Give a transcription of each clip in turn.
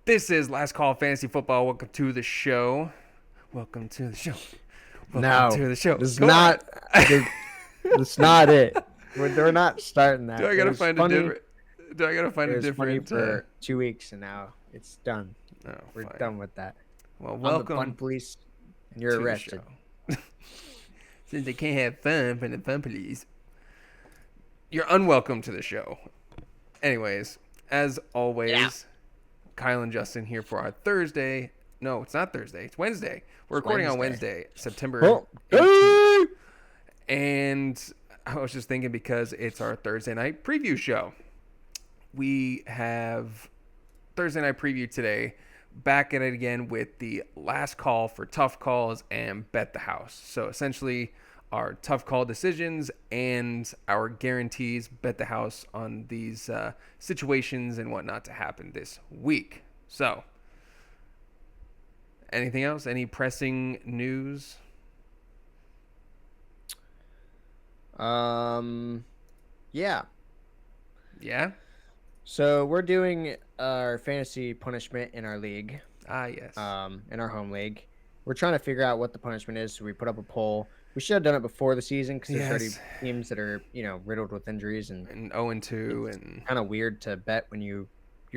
This is Last Call Fantasy Football. Welcome to the show. Welcome to the show. Welcome No, to the show. it's Go not. on. It's not it. We're not starting that. Do I It gotta was find a funny. different? Do I gotta find It a was funny different? for 2 weeks, and now it's done. Oh, We're fine. done with that. Well, I'm the welcome fun police, and you're to the arrested. show. Since they can't have fun from the fun police, you're unwelcome to the show. Anyways, as always, Yeah. Kyle and Justin here for our Thursday. No, it's not Thursday. It's Wednesday. We're recording on Wednesday, September Oh, 18th. And I was just thinking because it's our Thursday night preview show. We have Thursday night preview today. Back at it again with the last call for tough calls and bet the house. So essentially our tough call decisions and our guarantees bet the house on these situations and whatnot to happen this week. So anything else? Any pressing news? Yeah. Yeah? So we're doing our fantasy punishment in our league. Yes. In our home league. We're trying to figure out what the punishment is. So we put up a poll. We should have done it before the season because there's already teams that are, riddled with injuries and 0-2 and kind of weird to bet when your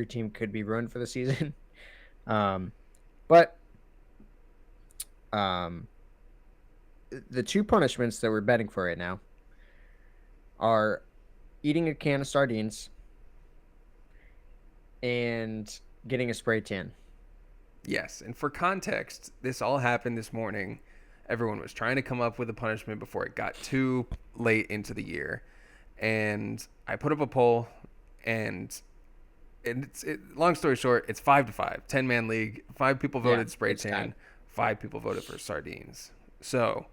team could be ruined for the season. But the two punishments that we're betting for right now are eating a can of sardines and getting a spray tan. yes. And for context, this all happened this morning. Everyone was trying to come up with a punishment before it got too late into the year. And I put up a poll, and long story short, it's 5-5, 10-man league. 5 people voted spray tan, tied. 5 people voted for sardines. So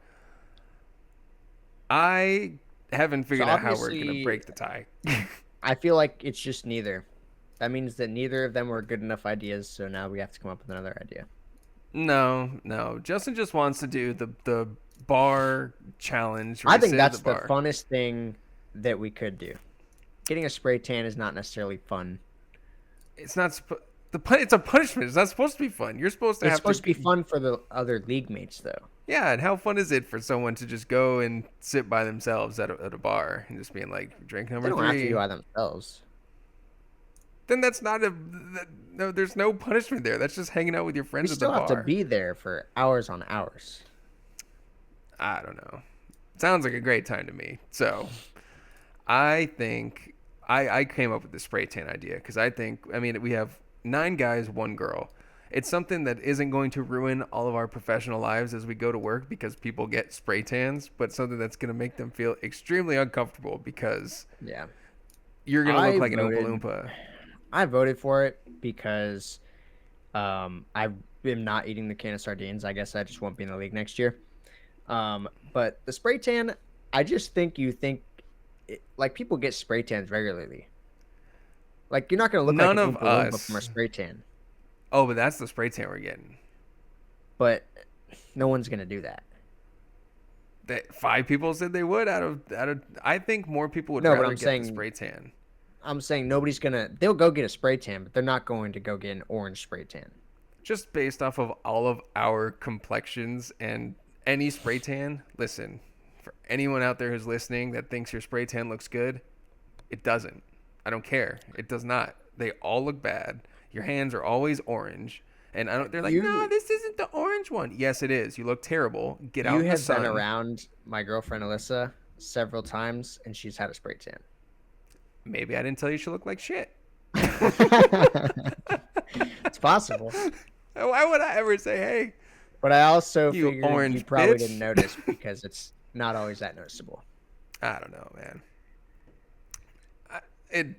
I haven't figured out how we're going to break the tie. I feel like it's just neither. That means that neither of them were good enough ideas, so now we have to come up with another idea. No. Justin just wants to do the bar challenge. I think that's the funnest thing that we could do. Getting a spray tan is not necessarily fun. It's not it's a punishment. It's not supposed to be fun. You're supposed to It's have supposed to be fun for the other league mates, though. Yeah, and how fun is it for someone to just go and sit by themselves at a bar and just being like, drink number They don't 3? have to be by themselves. Then that's not no. There's no punishment there. That's just hanging out with your friends We at the still bar. have to be there for hours on hours. I don't know. Sounds like a great time to me. So, I think I came up with the spray tan idea because we have 9 guys, 1 girl. It's something that isn't going to ruin all of our professional lives as we go to work because people get spray tans, but something that's going to make them feel extremely uncomfortable because you're going to look like an Oompa Loompa. I voted for it because I am not eating the can of sardines. I guess I just won't be in the league next year. But the spray tan, I just think like people get spray tans regularly. Like you're not going to look None like of an Oompa Loompa us from a spray tan. Oh, but that's the spray tan we're getting. But no one's going to do that. That 5 people said they would out of I think more people would No, but rather I'm get saying- the spray tan. I'm saying they'll go get a spray tan, but they're not going to go get an orange spray tan. Just based off of all of our complexions and any spray tan, listen, for anyone out there who's listening that thinks your spray tan looks good, it doesn't. I don't care. It does not. They all look bad. Your hands are always orange. And they're like, no, this isn't the orange one. Yes, it is. You look terrible. Get out in the sun. You have been around my girlfriend Alyssa several times, and she's had a spray tan. Maybe I didn't tell you she looked like shit. It's possible. Why would I ever say, hey? But I also You figured orange you probably bitch. didn't notice because it's not always that noticeable. I don't know, man.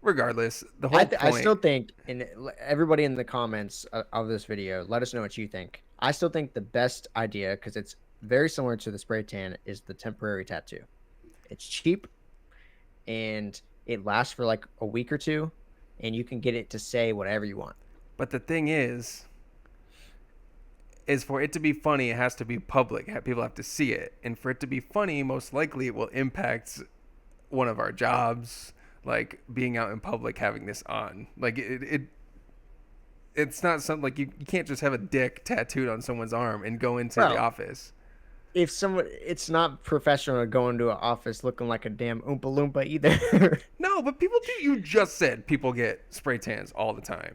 Regardless, the whole point. I still think, and everybody in the comments of this video, let us know what you think. I still think the best idea, because it's very similar to the spray tan, is the temporary tattoo. It's cheap, and it lasts for like a week or 2, and you can get it to say whatever you want. But the thing is for it to be funny, it has to be public. People have to see it. And for it to be funny, most likely it will impact one of our jobs, like being out in public having this on. Like It's not something like you can't just have a dick tattooed on someone's arm and go into the Bro, office. if someone, it's not professional to go into an office looking like a damn Oompa Loompa either. No, but people do. You just said people get spray tans all the time.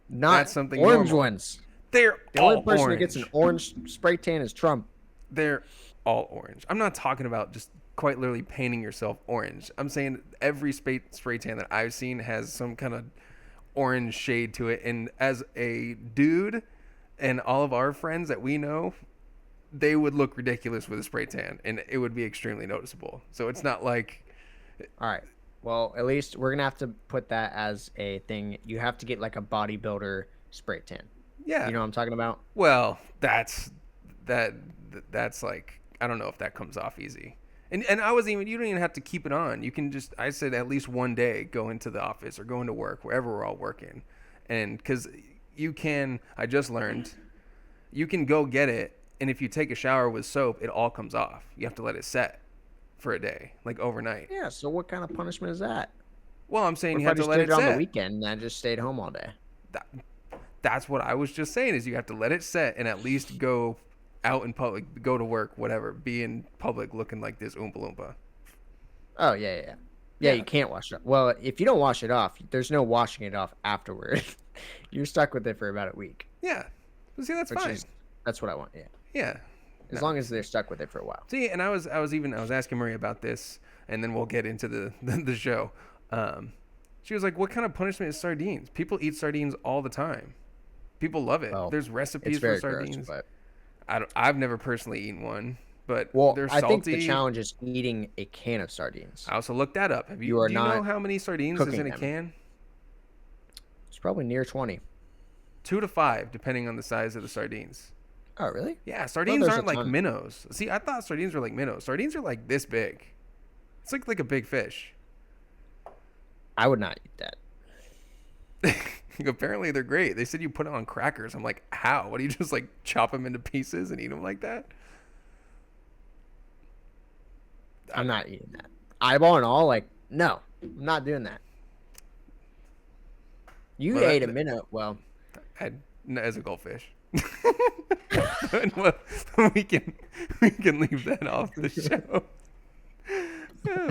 That's Not something orange normal. ones. They're The only all person that gets an orange. orange spray tan is Trump. They're all orange. I'm not talking about just quite literally painting yourself orange. I'm saying every spray tan that I've seen has some kind of orange shade to it. And as a dude, and all of our friends that we know, they would look ridiculous with a spray tan, and it would be extremely noticeable. So it's not like, All right. Well, at least we're gonna have to put that as a thing. You have to get like a bodybuilder spray tan. yeah. You know what I'm talking about? Well, that that's like I don't know if that comes off easy. And I wasn't even you don't even have to keep it on. You can just I said at least one day go into the office or go into work wherever we're all working, and because you can I just learned you can go get it, and if you take a shower with soap, it all comes off. You have to let it set for a day, like overnight. Yeah. So what kind of punishment is that? Well, I'm saying What you if I have to just let did it it on the set. weekend and I just stayed home all day? That, that's what I was just saying is you have to let it set and at least go out in public, go to work, whatever, be in public looking like this Oompa Loompa. Oh yeah, yeah, yeah. Yeah, Yeah, you can't wash it off. Well, if you don't wash it off, there's no washing it off afterward. You're stuck with it for about a week, yeah. But see, that's which fine. is that's what I want. Yeah, Yeah. as No. long as they're stuck with it for a while. See, and I was asking Marie about this, and then we'll get into the show. She was like, "What kind of punishment is sardines? People eat sardines all the time. People love it. Well, There's it's recipes for very gross, sardines. but I've never personally eaten one, but well, they're I think the salty. challenge is eating a can of sardines. I also looked that up. You are Do you know not how many sardines is cooking in a them. can? It's probably near 20. 2 to 5, depending on the size of the sardines. Oh, really? Yeah, Well, sardines there's a aren't like ton. minnows. See, I thought sardines were like minnows. Sardines are like this big. It's like a big fish. I would not eat that. Apparently they're great. They said you put it on crackers. I'm like, how? What do you just like chop them into pieces and eat them like that? I'm not eating that. Eyeball and all, like, no, I'm not doing that. You Well, ate a minute. Well, As a goldfish. Well, we can leave that off the show.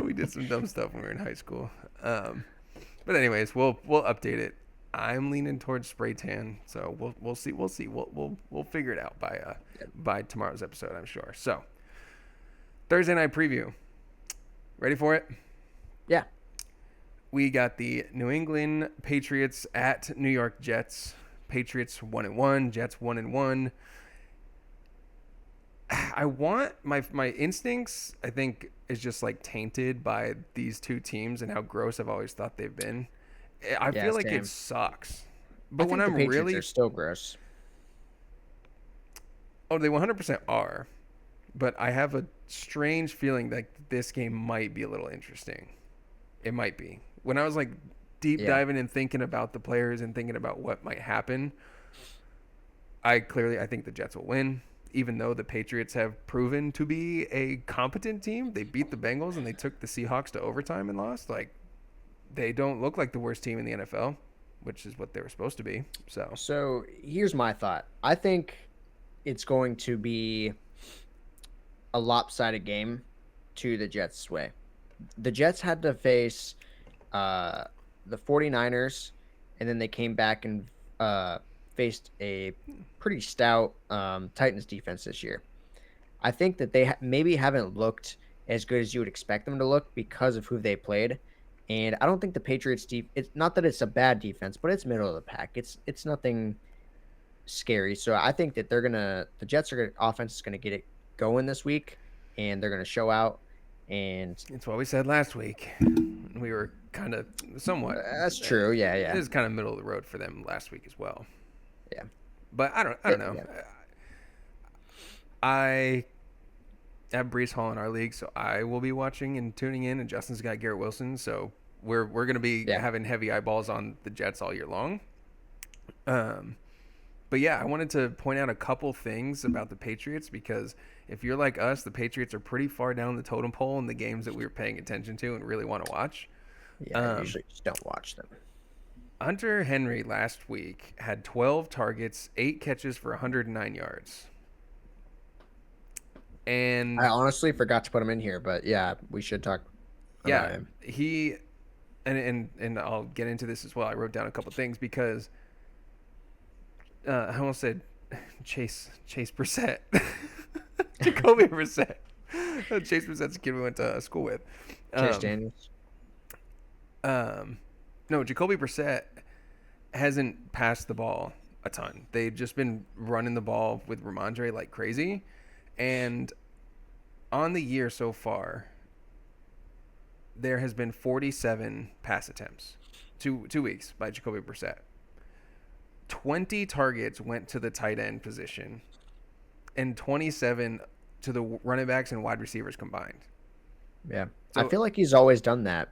We did some dumb stuff when we were in high school. But anyways, we'll update it. I'm leaning towards spray tan, so we'll see. We'll figure it out by tomorrow's episode, I'm sure. So Thursday night preview. Ready for it? yeah. We got the New England Patriots at New York Jets. Patriots 1-1, Jets 1-1. I want my instincts, I think, is just like tainted by these two teams and how gross I've always thought they've been. I Yeah, feel like same. it sucks. I But when think I'm the Patriots really are still gross. oh, they 100% are. But I have a strange feeling that this game might be a little interesting. It might be. When I was like deep Yeah. diving and thinking about the players and thinking about what might happen, I think the Jets will win. Even though the Patriots have proven to be a competent team, they beat the Bengals and they took the Seahawks to overtime and lost. Like, they don't look like the worst team in the NFL, which is what they were supposed to be. So here's my thought. I think it's going to be a lopsided game to the Jets' way. The Jets had to face the 49ers, and then they came back and faced a pretty stout Titans defense this year. I think that they maybe haven't looked as good as you would expect them to look because of who they played. And I don't think the Patriots it's not that it's a bad defense, but it's middle of the pack. It's nothing scary. So I think that the Jets offense is gonna get it going this week, and they're gonna show out. And It's what we said last week. We were kind of somewhat. that's true. Yeah, It yeah, is kind of middle of the road for them last week as well. yeah. But I don't know. Yeah. I have Brees Hall in our league, so I will be watching and tuning in. And Justin's got Garrett Wilson, so we're going to be having heavy eyeballs on the Jets all year long. But yeah, I wanted to point out a couple things about the Patriots because if you're like us, the Patriots are pretty far down the totem pole in the games that we were paying attention to and really want to watch. Yeah, I usually just don't watch them. Hunter Henry last week had 12 targets, 8 catches for 109 yards. I And honestly forgot to put him in here, but yeah, we should talk about yeah, him. he and I'll get into this as well. I wrote down a couple things because I almost said Chase Brissett, Jacoby Brissett. Chase Brissett's the kid we went to school with. Chase Um, Daniels. um, no, Jacoby Brissett hasn't passed the ball a ton. They've just been running the ball with Ramondre like crazy, and on the year so far, there has been 47 pass attempts, 2 weeks by Jacoby Brissett. 20 targets went to the tight end position, and 27 to the running backs and wide receivers combined. Yeah. I So feel like he's always done that.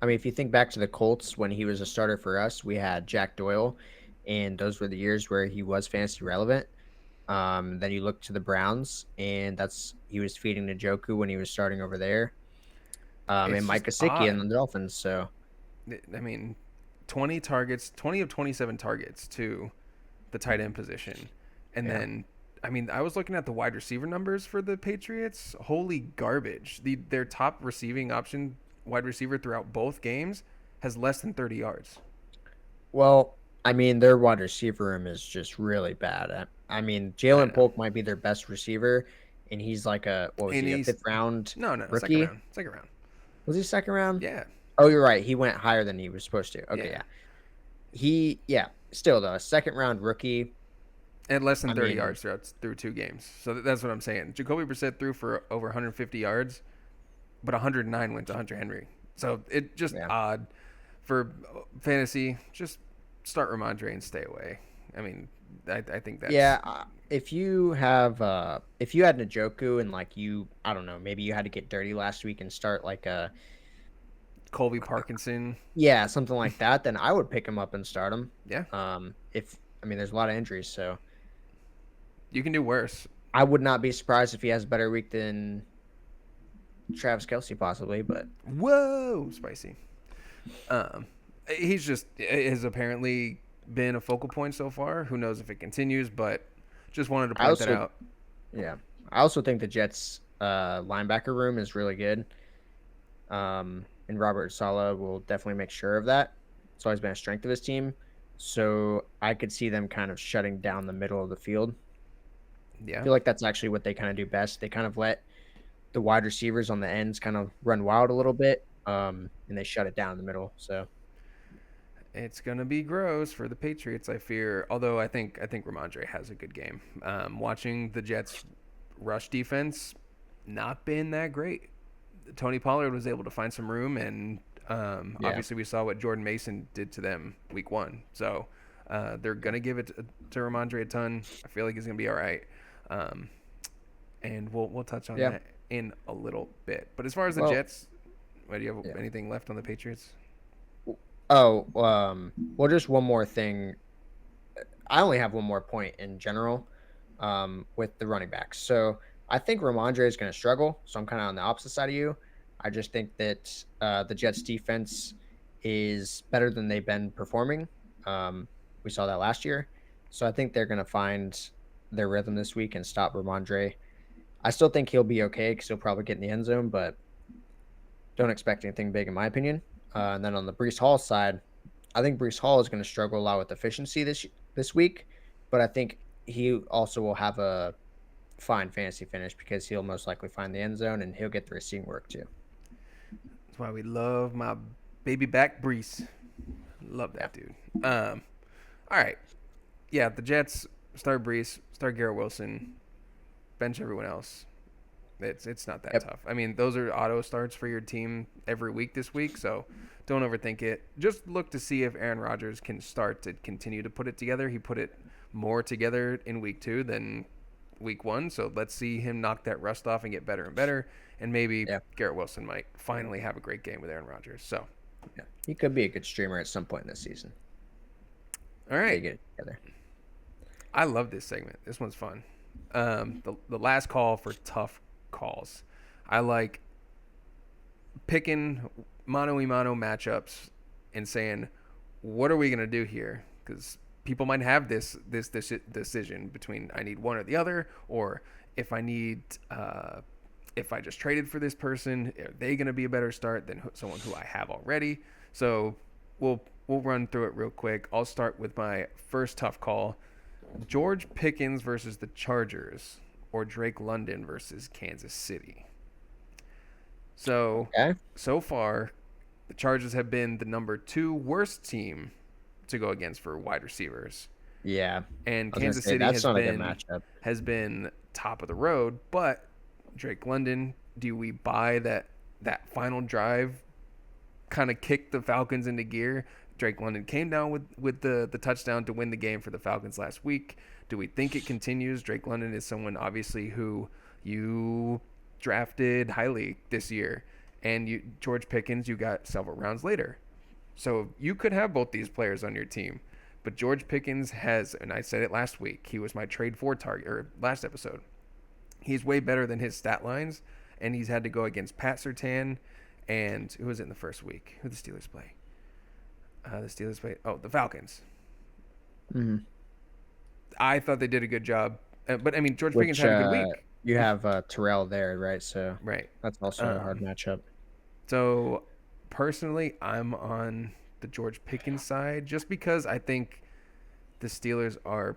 I mean, if you think back to the Colts when he was a starter for us, we had Jack Doyle, and those were the years where he was fantasy relevant. Then you look to the Browns, and that's he was feeding Njoku when he was starting over there. And it's Mike just Gesicki and odd. the Dolphins. So I mean, 20 targets, 20 of 27 targets to the tight end position. And yeah, then, I mean, I was looking at the wide receiver numbers for the Patriots. Holy garbage. Their top receiving option, wide receiver throughout both games, has less than 30 yards. well, I mean, their wide receiver room is just really bad. I mean, I Jalen know. Polk might be their best receiver, and he's like a what was And he, a he's, fifth round no, no, second rookie? round. Second round. Was he second round? Yeah. Oh, you're right. He went higher than he was supposed to. Okay, Yeah. yeah. Yeah, still though, a second round rookie. And less than I 30 mean, yards through 2 games. So that's what I'm saying. Jacoby Brissett threw for over 150 yards, but 109 went to Hunter Henry. So it just yeah. odd for fantasy. Just start Ramondre and stay away. I mean, I think that's Yeah, if you had Njoku and like I don't know, maybe you had to get dirty last week and start like a Colby Parkinson. yeah, something like that, then I would pick him up and start him. Yeah, If I mean, there's a lot of injuries, so you can do worse. I would not be surprised if he has a better week than Travis Kelsey possibly. But Whoa, spicy. Um, he's just has apparently been a focal point so far. Who knows if it continues? But just wanted to I point that also out. yeah, I also think the Jets linebacker room is really good. And Robert Sala will definitely make sure of that. It's always been a strength of his team. So I could see them kind of shutting down the middle of the field. I Yeah, feel like that's actually what they kind of do best. They kind of let the wide receivers on the ends kind of run wild a little bit, and they shut it down in the middle. So it's gonna be gross for the Patriots. I fear. Although I think Ramondre has a good game. Watching the Jets rush defense, not been that great. Tony Pollard was able to find some room, and yeah, obviously we saw what Jordan Mason did to them week 1. So they're gonna give it to Ramondre a ton. I feel like he's gonna be all right, um, and we'll touch on yeah. that in a little bit. But as far as the Well, Jets, do you have yeah. anything left on the Patriots? Oh, well, just one more thing. I only have one more point in general, with the running backs. So I think Ramondre is going to struggle. So I'm kind of on the opposite side of you. I just think that the Jets defense is better than they've been performing. We saw that last year. So I think they're going to find their rhythm this week and stop Ramondre. I still think he'll be okay because he'll probably get in the end zone, but don't expect anything big in my opinion. And then on the Brees Hall side, I think Brees Hall is going to struggle a lot with efficiency this week, but I think he also will have a fine fantasy finish because he'll most likely find the end zone and he'll get the receiving work too. That's why we love my baby back Brees. Love Yeah. that dude. All right, yeah, the Jets start Brees, start Garrett Wilson, bench everyone else. It's not that Yep. tough. I mean, those are auto starts for your team every week this week, so don't overthink it. Just look to see if Aaron Rodgers can start to continue to put it together. He put it more together in week 2 than week 1, so let's see him knock that rust off and get better and better. And maybe Yeah. Garrett Wilson might finally have a great game with Aaron Rodgers. So, Yeah. He could be a good streamer at some point in this season. all They right, get it together. I love this segment. This one's fun. The last call for tough calls. I like picking mano a mano matchups and saying what are we gonna do here? Because people might have this decision between I need one or the other, or if I need if I just traded for this person, are they gonna be a better start than someone who I have already? So we'll run through it real quick. I'll start with my first tough call: George Pickens versus the Chargers, or Drake London versus Kansas City. So Okay. so far, the Chargers have been the number 2 worst team to go against for wide receivers, Yeah. and I was gonna Kansas say City that's not a good matchup. has been top of the road. But Drake London, do we buy that final drive kind of kicked the Falcons into gear? Drake London came down with the touchdown to win the game for the Falcons last week. Do we think it continues? Drake London is someone obviously who you drafted highly this year, and George Pickens you got several rounds later. So you could have both these players on your team. But George Pickens has, and I said it last week, he was my trade for target, or last episode. He's way better than his stat lines, and he's had to go against Pat Surtain, and who was it in the first week? Who did the Steelers play? The Falcons. Hmm. I thought they did a good job. But, I mean, George Pickens Which had a good week. you have Terrell there, right? So Right. that's also a hard matchup. So, personally, I'm on the George Pickens side just because I think the Steelers are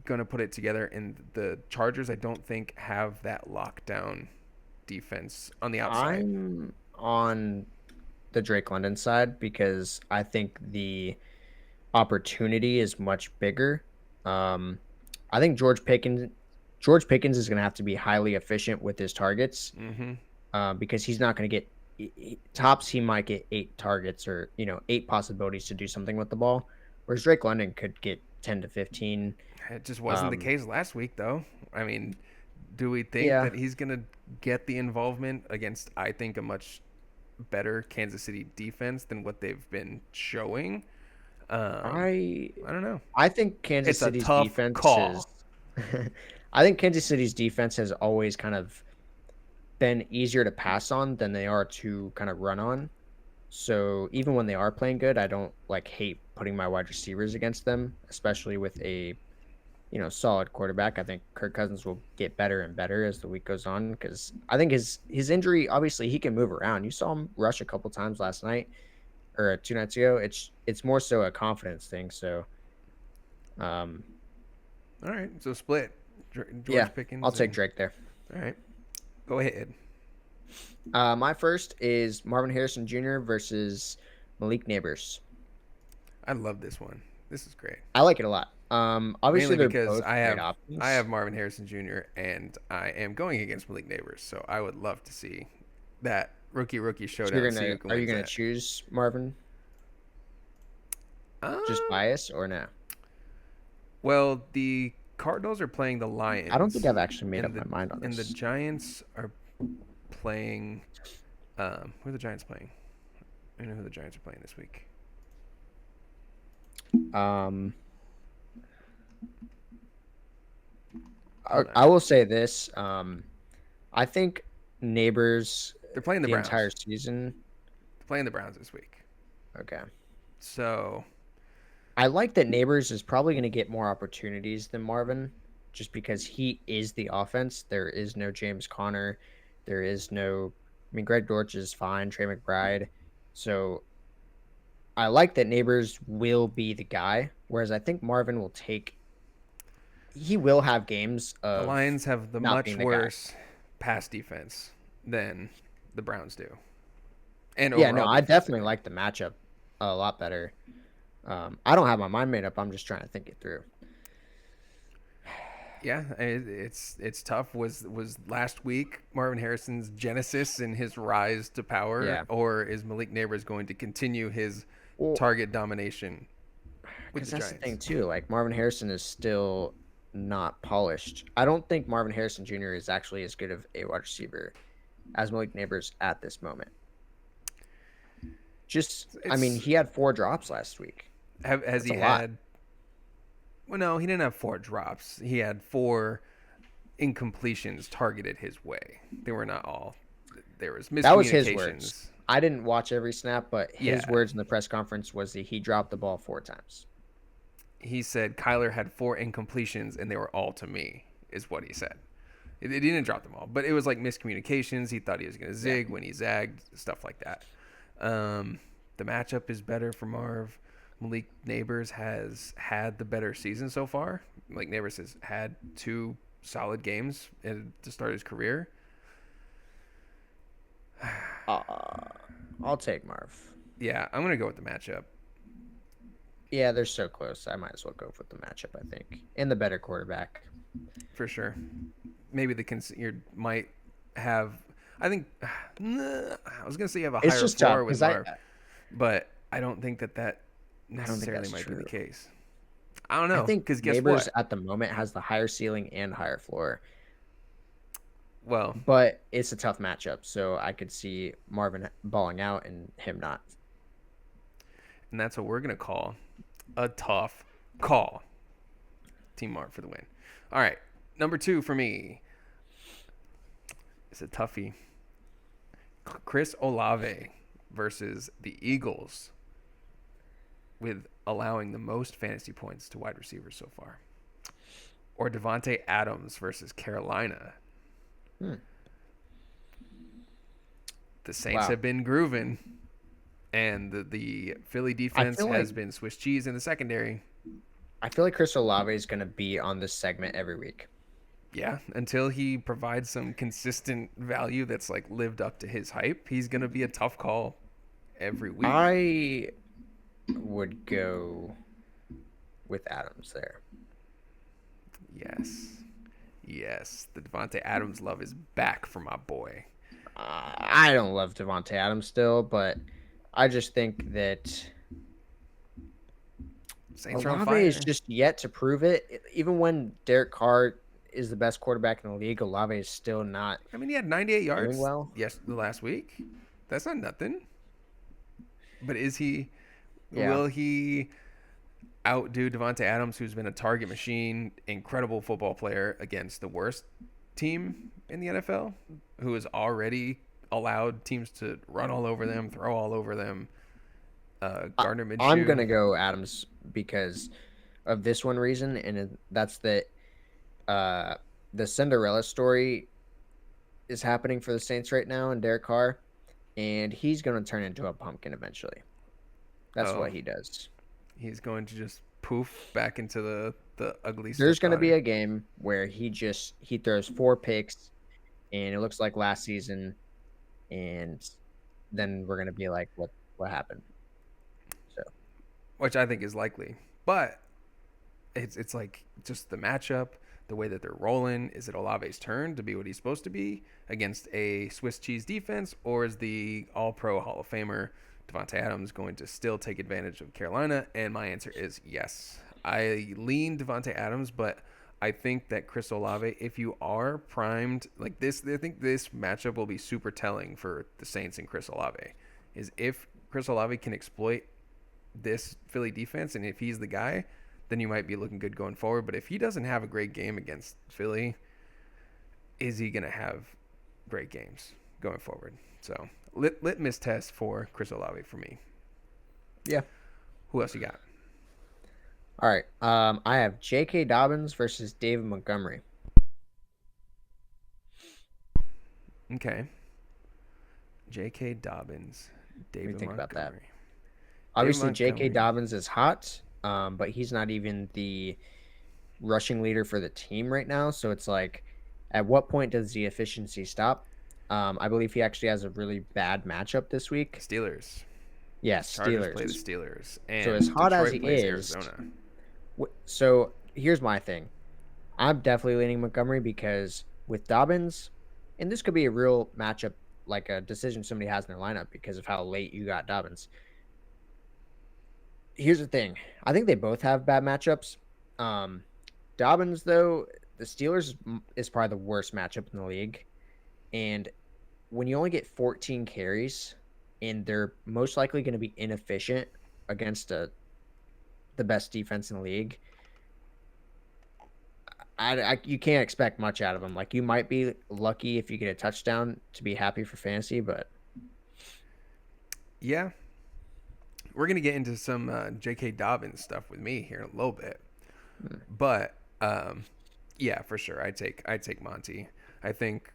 going to put it together, and the Chargers, I don't think, have that lockdown defense on the outside. I'm on the Drake London side because I think the opportunity is much bigger. Um, I think George Pickens is going to have to be highly efficient with his targets Mm-hmm. because he's not going to get tops. He might get 8 targets or 8 possibilities to do something with the ball, whereas Drake London could get 10 to 15. It just wasn't the Um, case last week, though. I mean, do we think yeah, that he's going to get the involvement against, I think, a much better Kansas City defense than what they've been showing? Um, I I don't know. I think Kansas It's a City's tough defense is. call. I think Kansas City's defense has always kind of been easier to pass on than they are to kind of run on. So even when they are playing good, I don't like hate putting my wide receivers against them, especially with a solid quarterback. I think Kirk Cousins will get better and better as the week goes on because I think his injury, obviously he can move around. You saw him rush a couple times last night or 2 nights ago. It's more so a confidence thing. So um, All right, so split. yeah, George I'll Pickens take and Drake there. all right, go ahead. My first is Marvin Harrison Jr. versus Malik Neighbors. I love this one. This is great. I like it a lot. Obviously Mainly they're because both great I options. have Marvin Harrison Jr. and I am going against Malik Neighbors, so I would love to see that rookie So showdown. See who can are you win gonna that. choose Marvin? Just Um, bias or no? well, the Cardinals are playing the I don't think Lions, I've actually made up and my mind on the this. Giants are playing. Who are the Giants playing? I don't know who the Giants are playing this week. Um, Hold on. I will say this. I think Neighbors They're playing the the entire Browns. season. They're playing the Browns this week. Okay. So I like that Neighbors is probably going to get more opportunities than Marvin just because he is the offense. There is no James Conner. There is no, I mean, Greg Dortch is fine, Trey McBride. So I like that Neighbors will be the guy, whereas I think Marvin he will have games the of Lions have the not much being the guy. worse pass defense than the Browns do, and Yeah, no, overall I defense. I definitely mean, like the matchup a lot better. I don't have my mind made up. I'm just trying to think it through. yeah, it's tough. Was last week Marvin Harrison's genesis and his rise to power, Yeah. or is Malik Neighbors going to continue his Well, target domination with because the that's the thing Giants? too. Like Marvin Harrison is still not polished. I don't think Marvin Harrison Jr. is actually as good of a wide receiver as Malik Neighbors at this moment. I mean, It's he had 4 drops last week. has That's he a lot. had? Well, no, he didn't have 4 drops. He had 4 incompletions targeted his way. They were not all. There was That was his words. miscommunications. I didn't watch every snap, but his Yeah, words in the press conference was that he dropped the ball 4 times. he said Kyler had 4 incompletions and they were all to me, is what he said. He didn't drop them all, but it was like miscommunications. He thought he was going to Yeah. zig when he zagged, stuff like that. The matchup is better for Marv. Malik Neighbors has had the better season so far. Malik Neighbors has had 2 solid games to start his career. Uh, I'll take Marv. Yeah, I'm going to go with the matchup Yeah, they're so close. I might as well go with the matchup, I think. And the better quarterback. for sure. Maybe you might have. I think I was going to say you have a It's higher just tough floor with because I Marv, but I don't think that I don't think necessarily that's might be the true. case. I don't I know, think because guess Neighbors what? at the moment has the higher ceiling and higher floor, Well, but it's a tough matchup. So I could see Marvin balling out and him not. and that's what we're going to call a tough call. Team Mark for the win. All right, number 2 for me is a toughie. Chris Olave versus the Eagles, with allowing the most fantasy points to wide receivers so far. Or Devontae Adams versus Carolina. Hmm. The Saints Wow. have been grooving, and the Philly I defense feel like has been Swiss cheese in the secondary. I feel like Chris Olave is going to be on this segment every week. Yeah, until he provides some consistent value that's like lived up to his hype, he's gonna be a tough call every week. I would go with Adams there. Yes, yes, the Devonte Adams love is back for my boy. I don't love Devontae Adams still, but I just think that Saints are on Olave is fire. just yet to prove it. Even when Derek Carr is the best quarterback in the league, Olave is still not I mean, he had 98 doing yards well. the last week. That's not nothing. But is he? Yeah. Will he outdo Devonte Adams, who's been a target machine, incredible football player against the worst team in the NFL, who has already allowed teams to run all over them, throw all over them? I, Gardner I'm going Minshew. to go Adams because of this one reason, and that's that uh, the Cinderella story is happening for the Saints right now and Derek Carr, and he's going to turn into a pumpkin eventually. That's Oh, what he does. he's going to just poof back into the ugly There's going to be stepdaughter. a game where he throws 4 picks, and it looks like last season, and then we're going to be like, what happened? So Which I think is likely. But it's like just the matchup, the way that they're rolling. Is it Olave's turn to be what he's supposed to be against a Swiss cheese defense, or is the All Pro Hall of Famer Devontae Adams going to still take advantage of Carolina? And my answer is yes. I lean Devontae Adams, but I think that Chris Olave, if you are primed like this, I think this matchup will be super telling for the Saints and Chris Olave. Is if Chris Olave can exploit this Philly defense, and if he's the guy, then you might be looking good going forward. But if he doesn't have a great game against Philly, is he going to have great games going forward? So litmus test for Chris Olave for me. yeah. Who else you got? All right. I have J.K. Dobbins versus David Montgomery. Okay, J.K. Dobbins, What do you David think about that? Montgomery. David Obviously, J.K. Montgomery. Dobbins is hot, but he's not even the rushing leader for the team right now. So it's like, at what point does the efficiency stop? I believe he actually has a really bad matchup this week. Steelers. Yes, Chargers play the Steelers. Steelers, So as and hot as Detroit he plays is, Arizona. so here's my thing. I'm definitely leaning Montgomery because with Dobbins, and this could be a real matchup, like a decision somebody has in their lineup because of how late you got Dobbins. Here's the thing. I think they both have bad matchups. Um, Dobbins, though, the Steelers is probably the worst matchup in the league. And when you only get 14 carries and they're most likely going to be inefficient against the best defense in the league, you can't expect much out of them. Like, you might be lucky if you get a touchdown to be happy for fantasy, but Yeah, we're gonna get into some J.K. Dobbins stuff with me here in a little bit, Hmm. but yeah, for sure, I take Monty. I think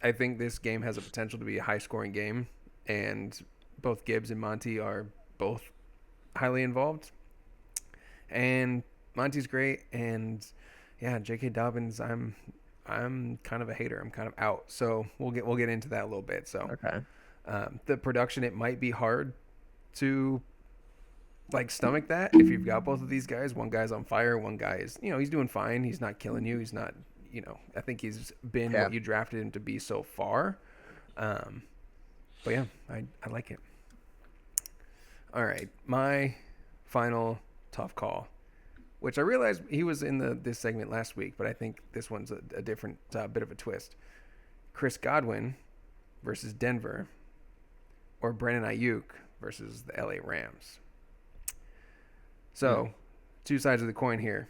I think this game has a potential to be a high scoring game, and both Gibbs and Monty are both highly involved. And Monty's great, and yeah, J.K. Dobbins, I'm kind of a hater. I'm kind of out. So we'll get into that a little bit. So Okay. the production, it might be hard to like stomach that if you've got both of these guys. One guy's on fire, one guy is, he's doing fine. He's not killing you. He's not, I think he's been Yeah. what you drafted him to be so far. Um, but yeah, I like it. All right, my final tough call, which I realized he was in this segment last week, but I think this one's a different bit of a twist. Chris Godwin versus Denver, or Brandon Ayuk versus the LA Rams. Hmm. So, two sides of the coin here.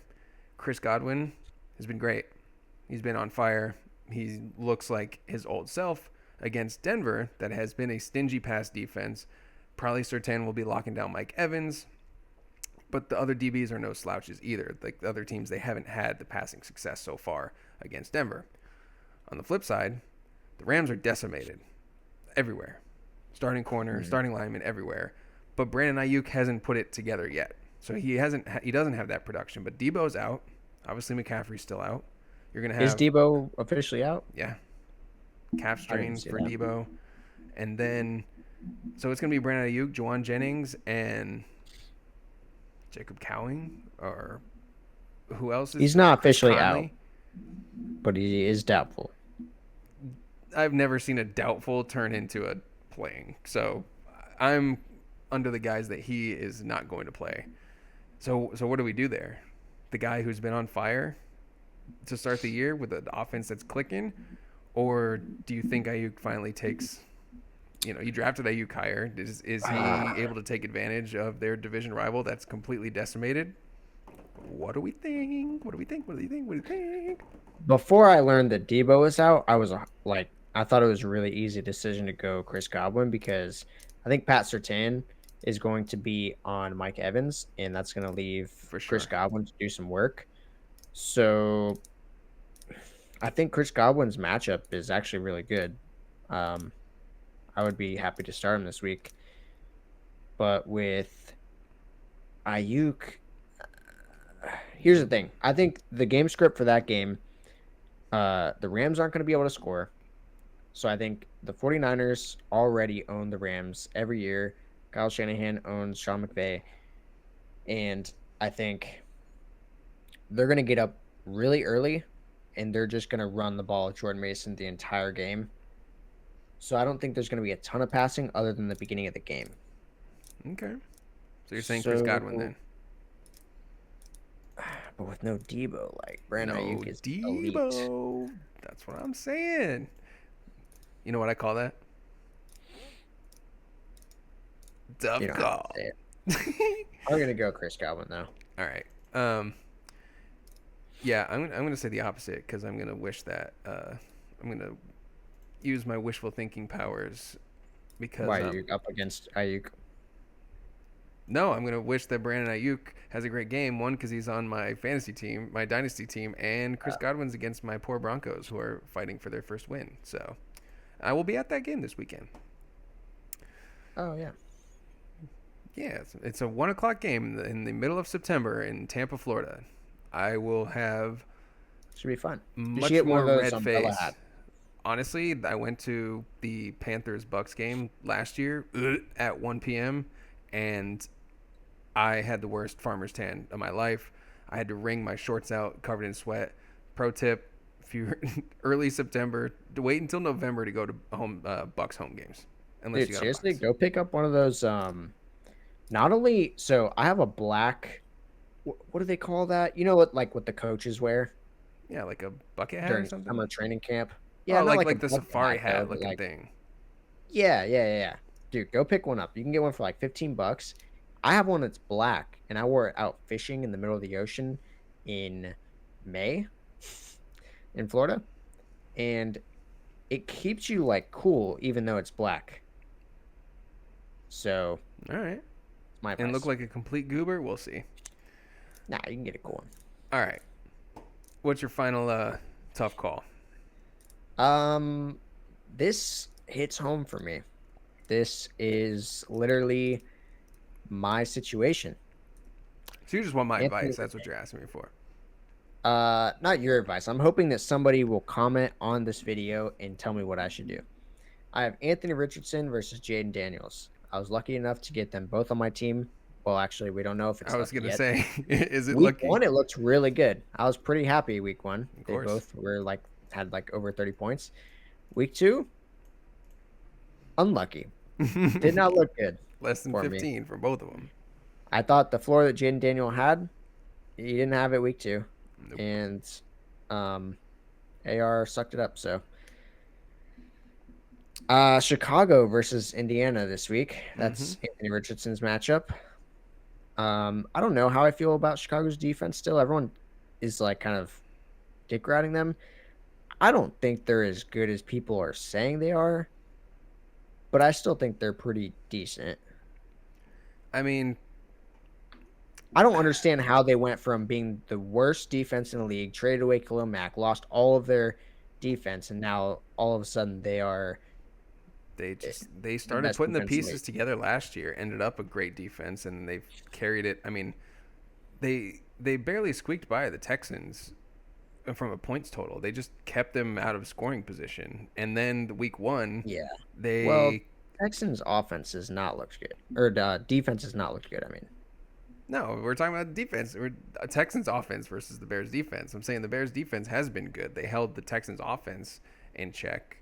Chris Godwin has been great. He's been on fire. He looks like his old self against Denver, that has been a stingy pass defense. Probably Sertan will be locking down Mike Evans, but the other DBs are no slouches either. Like the other teams, they haven't had the passing success so far against Denver. On the flip side, the Rams are decimated everywhere. Starting corner, Hmm. starting lineman everywhere. But Brandon Ayuk hasn't put it together yet. So he doesn't have that production, but Debo's out. Obviously McCaffrey's still out. You're going to Is have, Debo officially out? yeah, calf I didn't strain see for that. Debo. And then so it's going to be Brandon Ayuk, Juwan Jennings, and Jacob Cowing, or who else is He's not Chris officially out, Conley? but he is doubtful. I've never seen a doubtful turn into a playing. So I'm under the guise that he is not going to play. So what do we do there? The guy who's been on fire to start the year with an offense that's clicking, or do you think Ayuk finally takes? You drafted Ayuk higher. Is he able to take advantage of their division rival that's completely decimated? What do we think? What do we think? What do you think? What do you think? Before I learned that Debo was out, I was like, I thought it was a really easy decision to go Chris Godwin because I think Pat Surtain is going to be on Mike Evans, and that's going to leave For Chris sure. Godwin to do some work. So I think Chris Godwin's matchup is actually really good. Um, I would be happy to start him this week, but with Ayuk, here's the thing. I think the game script for that game, the Rams aren't going to be able to score. So I think the 49ers already own the Rams every year. Kyle Shanahan owns Sean McVay. And I think they're going to get up really early and they're just going to run the ball at Jordan Mason the entire game. So I don't think there's going to be a ton of passing other than the beginning of the game. Okay. So you're saying Chris Godwin So, then? but with no Debo, like Brandon No Ayuk is elite. Debo. That's what I'm saying. You know what I call that? You Tough don't have to call. say it. I'm going to go Chris Godwin, though. All right. Yeah, I'm gonna say the opposite because I'm gonna wish that I'm gonna use my wishful thinking powers because Why are you up against Ayuk? no, I'm gonna wish that Brandon Ayuk has a great game. One, because he's on my fantasy team, my dynasty team, and Chris Godwin's against my poor Broncos who are fighting for their first win. So I will be at that game this weekend. Oh, yeah. Yeah, it's a 1 o'clock game in the middle of September in Tampa, Florida. I will have Should be fun. You should much get one of more those red umbrella face. hats. Honestly, I went to the Panthers Bucks game last year at 1 p.m. and I had the worst farmer's tan of my life. I had to wring my shorts out, covered in sweat. Pro tip: if you early September, to wait until November to go to home Bucks home games, unless Dude, you got a seriously, Bucks. go pick up one of those. Not only so, I have a black. What do they call that? You know what, like what the coaches wear Yeah, like a bucket hat or during something. summer training camp. Yeah, Oh, not like a like the bucket safari hat though, hat but looking like thing. yeah. Dude, go pick one up. You can get one for like $15. I have one that's black, and I wore it out fishing in the middle of the ocean in May in Florida, and it keeps you like cool even though it's black. So All right. it's my And look advice. like a complete goober. We'll see. Nah, you can get a cool All right. What's your final tough call? one. This hits home for me. This is literally my situation. So you just want my Anthony, advice. That's what you're asking me for. not your advice. I'm hoping that somebody will comment on this video and tell me what I should do. I have Anthony Richardson versus Jaden Daniels. I was lucky enough to get them both on my team. Well, actually, we don't know if I it's was lucky gonna yet. say, is it Week lucky? one, it looked really good. I was pretty happy week one. Of They course. both were like had like over 30 points. Week two, unlucky. Did not look good Less than for me. 15 for both of them. I thought the floor that Jaden Daniel had, he didn't have it week two. Nope. And um AR sucked it up. So Chicago versus Indiana this week. Mm-hmm. That's Anthony Richardson's matchup. I don't know how I feel about Chicago's defense still. Everyone is like kind of dick riding them. I don't think they're as good as people are saying they are, but I still think they're pretty decent. I mean, I don't understand how they went from being the worst defense in the league, traded away Khalil Mack, lost all of their defense, and now all of a sudden they are they the started best putting the defense in the pieces league. together last year. Ended up a great defense, and they've carried it. I mean, they barely squeaked by the Texans from a points total. They just kept them out of scoring position. And then the week one, Yeah. Well, they Texans offense has not looked good, or defense has not looked good. I mean, no, we're talking about defense. We're Texans offense versus the Bears defense. I'm saying the Bears defense has been good. They held the Texans offense in check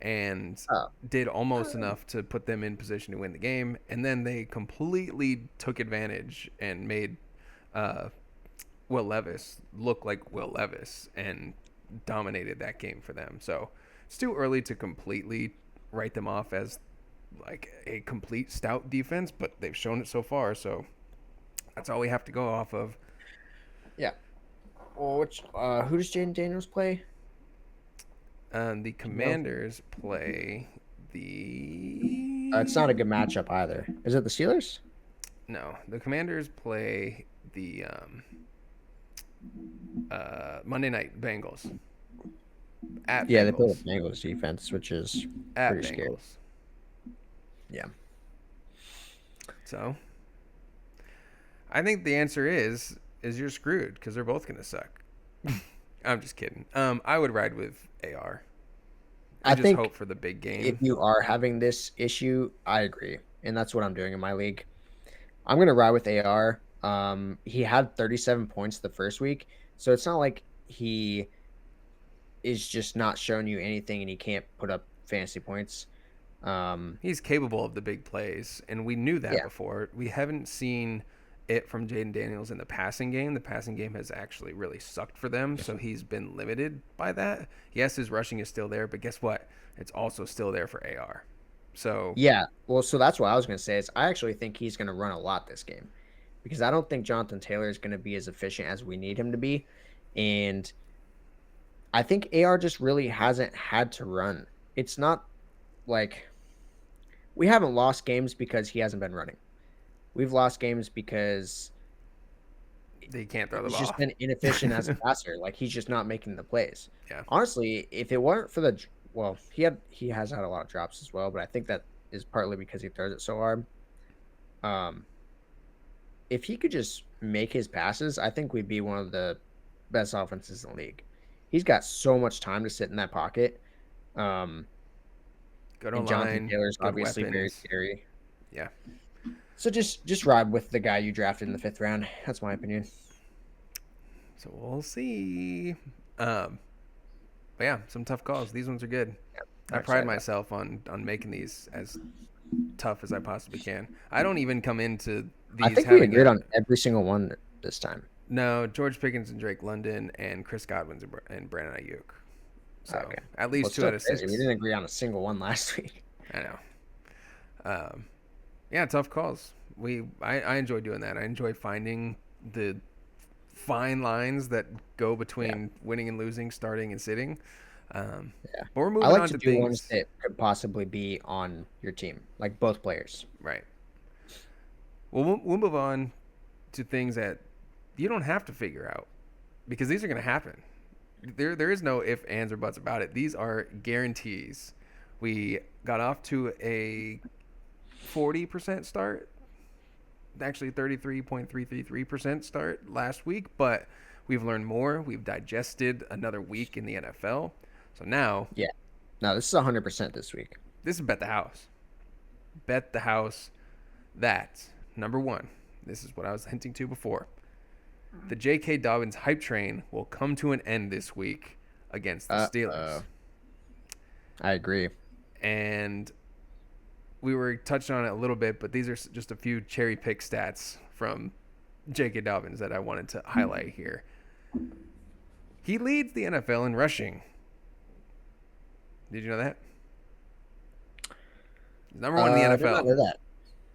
and uh, did almost enough to put them in position to win the game. And then they completely took advantage and made uh, Will Levis look like Will Levis and dominated that game for them. So it's too early to completely write them off as like a complete stout defense, but they've shown it so far. So that's all we have to go off of. yeah. Well, who does Jaden Daniels play? The Do you know? Commanders play the It's not a good matchup either. Is it the Steelers? no. The Commanders play the Monday Night Bengals at Yeah, they play the Bengals Bengals defense, which is at pretty scary. Bengals. Yeah. So I think the answer is you're screwed because they're both gonna suck. I'm just kidding. I would ride with AR I and just think hope for the big if game. you are having this issue, I agree. And that's what I'm doing in my league. I'm going to ride with AR. He had 37 points the first week. So it's not like he is just not showing you anything and he can't put up fantasy points. He's capable of the big plays, and we knew that Yeah. before. We haven't seen it from Jaden Daniels in the passing game. The passing game has actually really sucked for them, so he's been limited by that. Yes, his rushing is still there, but guess what? It's also still there for AR. So Yeah. Well, so that's what I was going to say is I actually think he's going to run a lot this game because I don't think Jonathan Taylor is going to be as efficient as we need him to be. And I think AR just really hasn't had to run. It's not like we haven't lost games because he hasn't been running. We've lost games because they can't throw the he's just ball. been inefficient as a passer. Like he's just not making the plays. Yeah. Honestly, if it weren't for he has had a lot of drops as well, but I think that is partly because he throws it so hard. Um, if he could just make his passes, I think we'd be one of the best offenses in the league. He's got so much time to sit in that pocket. Um, Good and Jonathan line, Taylor's good obviously very weapons. scary. Yeah. So just ride with the guy you drafted in the 5th round. That's my opinion. So we'll see. But yeah, some tough calls. These ones are good. I'm I pride excited about myself on making these as tough as I possibly can. I don't even come into it. I these think we having agreed a on every single one this time. no George Pickens and Drake London and Chris Godwin and Brandon Ayuk. So Okay. at Well, least it's two still out of crazy. We six. didn't agree on a single one last week. I know. Yeah, tough calls. I enjoy doing that. I enjoy finding the fine lines that go Yeah. between winning and losing, starting and sitting. Yeah. But we're I moving like on to to do ones things. that could possibly be on your team, like both players. Right. We'll move on to things that you don't have to figure out because these are going to happen. There is no if, ands, or buts about it. These are guarantees. We got off to a 40% start, actually 33.333% start last week, but we've learned more. We've digested another week in the NFL. So now, Yeah. No, this is 100% this week. this is Bet the House. Bet the House that, number one, this is what I was hinting to before. The J.K. Dobbins hype train will come to an end this week against the Steelers. I agree. And we were touching on it a little bit, but these are just a few cherry pick stats from J.K. Dobbins that I wanted to highlight here. He leads the NFL in rushing. Did you know that? He's number one in the I did not NFL. know that.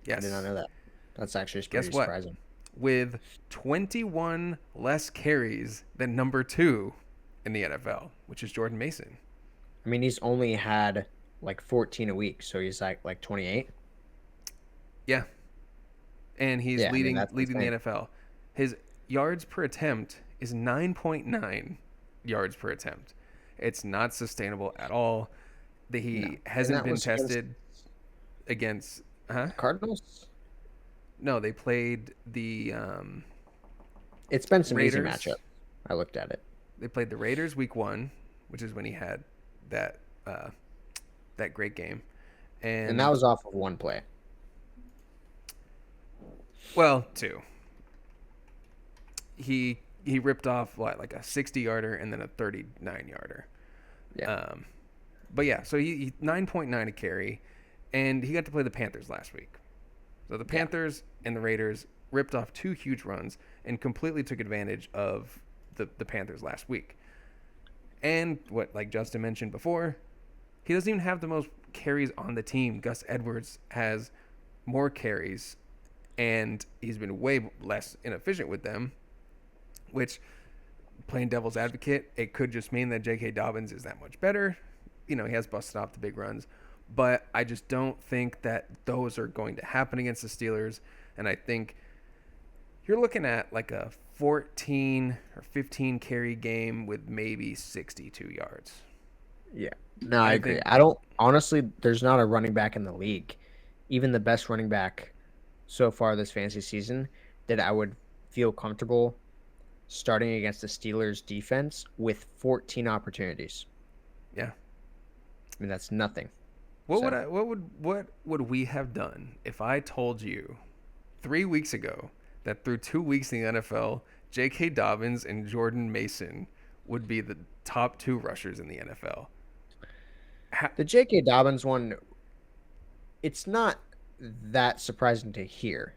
Yes. I did not know that. That's actually Guess pretty what? surprising. With 21 less carries than number 2 in the NFL, which is Jordan Mason. I mean, he's only had like 14 a week, so he's like 28. Yeah. And he's Yeah, I mean, leading that's the insane. NFL. His yards per attempt is 9.9 yards per attempt. It's not sustainable at all. No. He And hasn't that been was against tested against. Huh? the Cardinals. No, they played the It's been some easy Raiders. matchup. I looked at it. They played the Raiders week 1, which is when he had that that great game. And that was off of one play. Well, 2. He ripped off what, like a 60-yarder and then a 39-yarder. Yeah. But yeah, so he 9.9 a carry, and he got to play the Panthers last week. So the Panthers and the Raiders ripped off 2 huge runs and completely took advantage of the Panthers last week. And what, like Justin mentioned before, he doesn't even have the most carries on the team. Gus Edwards has more carries, and he's been way less inefficient with them, which, playing devil's advocate, it could just mean that J.K. Dobbins is that much better. You know, he has busted off the big runs. But I just don't think that those are going to happen against the Steelers. And I think you're looking at like a 14 or 15 carry game with maybe 62 yards. Yeah. No, I agree. think- I don't honestly. There's not a running back in the league, even the best running back so far this fantasy season, that I would feel comfortable starting against the Steelers defense with 14 opportunities. Yeah. I mean, that's nothing. What would we have done if I told you 3 weeks ago that through 2 weeks in the NFL, J.K. Dobbins and Jordan Mason would be the top 2 rushers in the NFL? The J.K. Dobbins one, it's not that surprising to hear.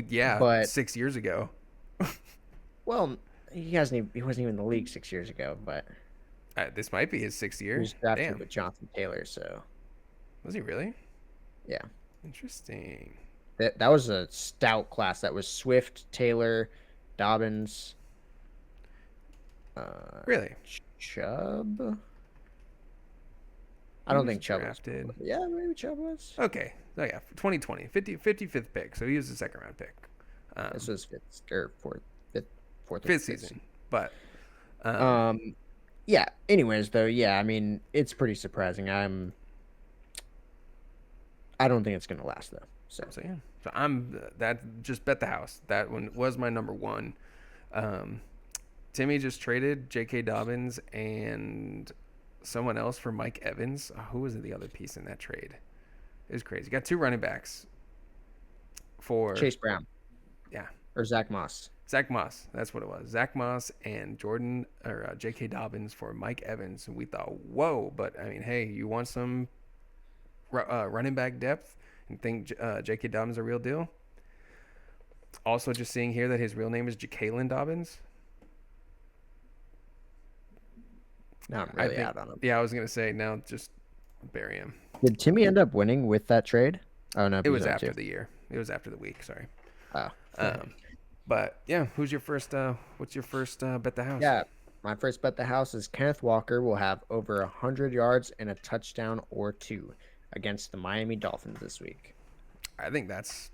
Yeah, But 6 years ago. well, he wasn't even in the league 6 years ago, but This might be his 6th he year. was drafted Damn. with Jonathan Taylor, so Was he really? yeah. Interesting. That was a stout class. That was Swift, Taylor, Dobbins, Really? Chubb. I don't was think Chubb drafted. was. Yeah, maybe Chubb was. Okay. Oh, yeah. 2020. 55th pick. So he was the 2nd round pick. This was fourth or 5th season. But Yeah. Anyways, though, yeah, I mean, it's pretty surprising. I don't think it's gonna last though. So yeah. So that just bet the house. That one was my number 1. Timmy just traded J.K. Dobbins and someone else for Mike Evans. Oh, who was the other piece in that trade? It was crazy. Got 2 running backs for Chase Brown. Yeah. Or Zach Moss. Zach Moss. That's what it was. Zach Moss and J.K. Dobbins for Mike Evans. And we thought, whoa. But, I mean, hey, you want some running back depth and think J.K. Dobbins is a real deal? Also, just seeing here that his real name is Jacqueline Dobbins. No, I'm really out on him. Yeah, I was going to say, now just bury him. Did Timmy end up winning with that trade? Oh, no. It was after the year. It was after the week, sorry. Oh. But, yeah, what's your first bet the house? Yeah, my first bet the house is Kenneth Walker will have over 100 yards and a touchdown or 2 against the Miami Dolphins this week. I think that's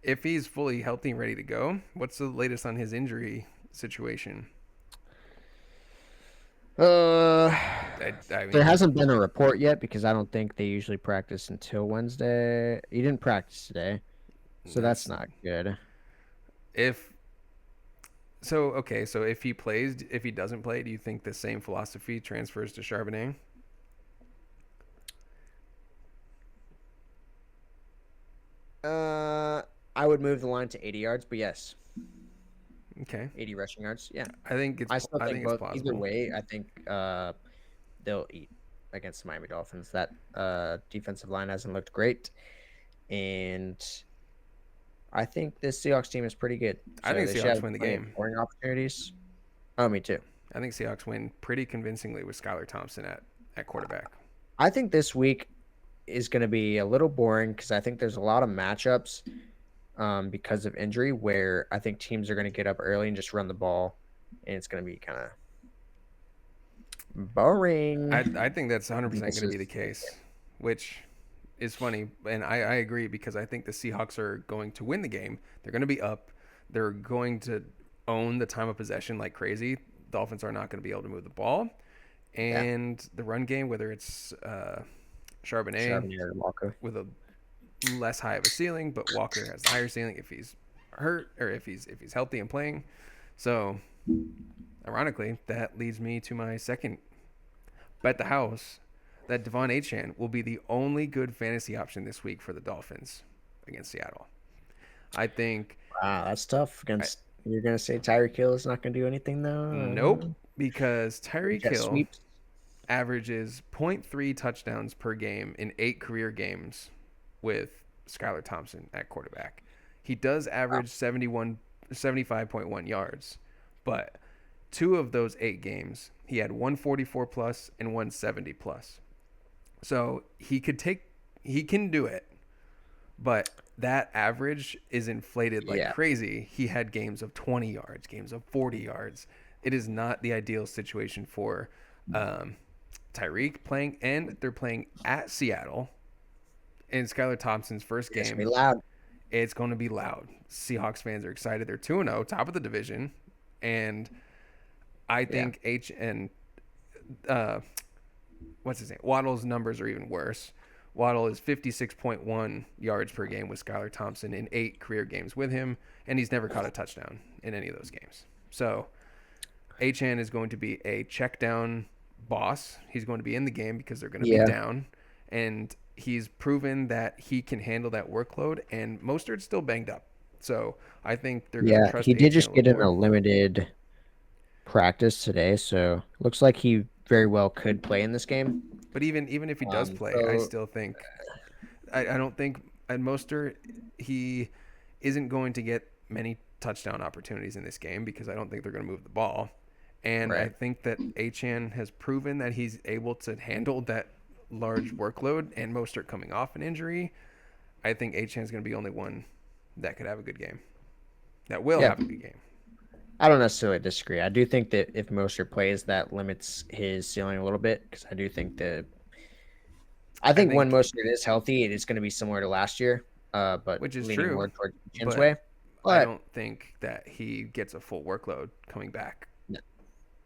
if he's fully healthy and ready to go, what's the latest on his injury situation? Uh, I there mean, hasn't been a report yet because I don't think they usually practice until Wednesday. He didn't practice today, so that's that's not good. if so. Okay, so if he plays, if he doesn't play, do you think the same philosophy transfers to Charbonnet? Uh, I would move the line to 80 yards, but yes, Okay, 80 rushing yards. Yeah, I I think think it's both. Either plausible. way, I think they'll eat against the Miami Dolphins. That defensive line hasn't looked great, and I think this Seahawks team is pretty good. I So think they should Seahawks have win the plenty of game. scoring opportunities. Oh, me too. I think Seahawks win pretty convincingly with Skylar Thompson at quarterback. I think this week is going to be a little boring because I think there's a lot of matchups because of injury where I think teams are going to get up early and just run the ball, and it's going to be kind of boring. I think that's 100% going to be the Misses. case, which is funny, and I agree because I think the Seahawks are going to win the game. They're going to be up. They're going to own the time of possession like crazy. Dolphins are not going to be able to move the ball, Yeah, and the run game, whether it's Charbonnet Charbonnet or Walker. with a less high of a ceiling, but Walker has the higher ceiling if he's hurt or if he's healthy and playing. So, ironically, that leads me to my second bet the house that Devon Achane will be the only good fantasy option this week for the Dolphins against Seattle. I think Wow, that's tough. I, Against you're going to say Tyreek Hill is not going to do anything nope, though. because You Tyreek got Hill sweeps. averages zero point 0.3 touchdowns per game in 8 career games with Skylar Thompson at quarterback. He does Wow. average 75.1 yards, but 2 of those 8 games, he had 144 plus and 170 plus. So he can do it, but that average is inflated like Yeah, crazy. He had games of 20 yards, games of 40 yards. It is not the ideal situation for um, Tyreek playing, and they're playing at Seattle in Skylar Thompson's first it's going to game. be loud. It's going to be loud. Seahawks fans are excited. They're 2-0, top of the division, and I Yeah. think H and uh, what's his name? Waddle's numbers are even worse. Waddle is 56.1 yards per game with Skylar Thompson in 8 career games with him, and he's never caught a touchdown in any of those games. So Achan is going to be a check down boss. He's going to be in the game because they're going to be Yeah. down, and he's proven that he can handle that workload. And Mostert's still banged up, so I think they're going to Yeah. trust He did Achan a just little get in a more. limited practice today, so looks like he very well could play in this game. But even if he does play, I So still think I don't think at Mostert he isn't going to get many touchdown opportunities in this game because I don't think they're going to move the ball. And I right. think that Achan has proven that he's able to handle that large workload, and Mostert coming off an injury, I think Achan's going to be the only one that could have a good game. That will Yeah. have a good game. I don't necessarily disagree. I do think that if Mostert plays, that limits his ceiling a little bit because I do think that I I think when think, Mostert is healthy, it is going to be similar to last year, but which is leaning true, more towards Chin's but way. I But don't think that he gets a full workload coming back. no,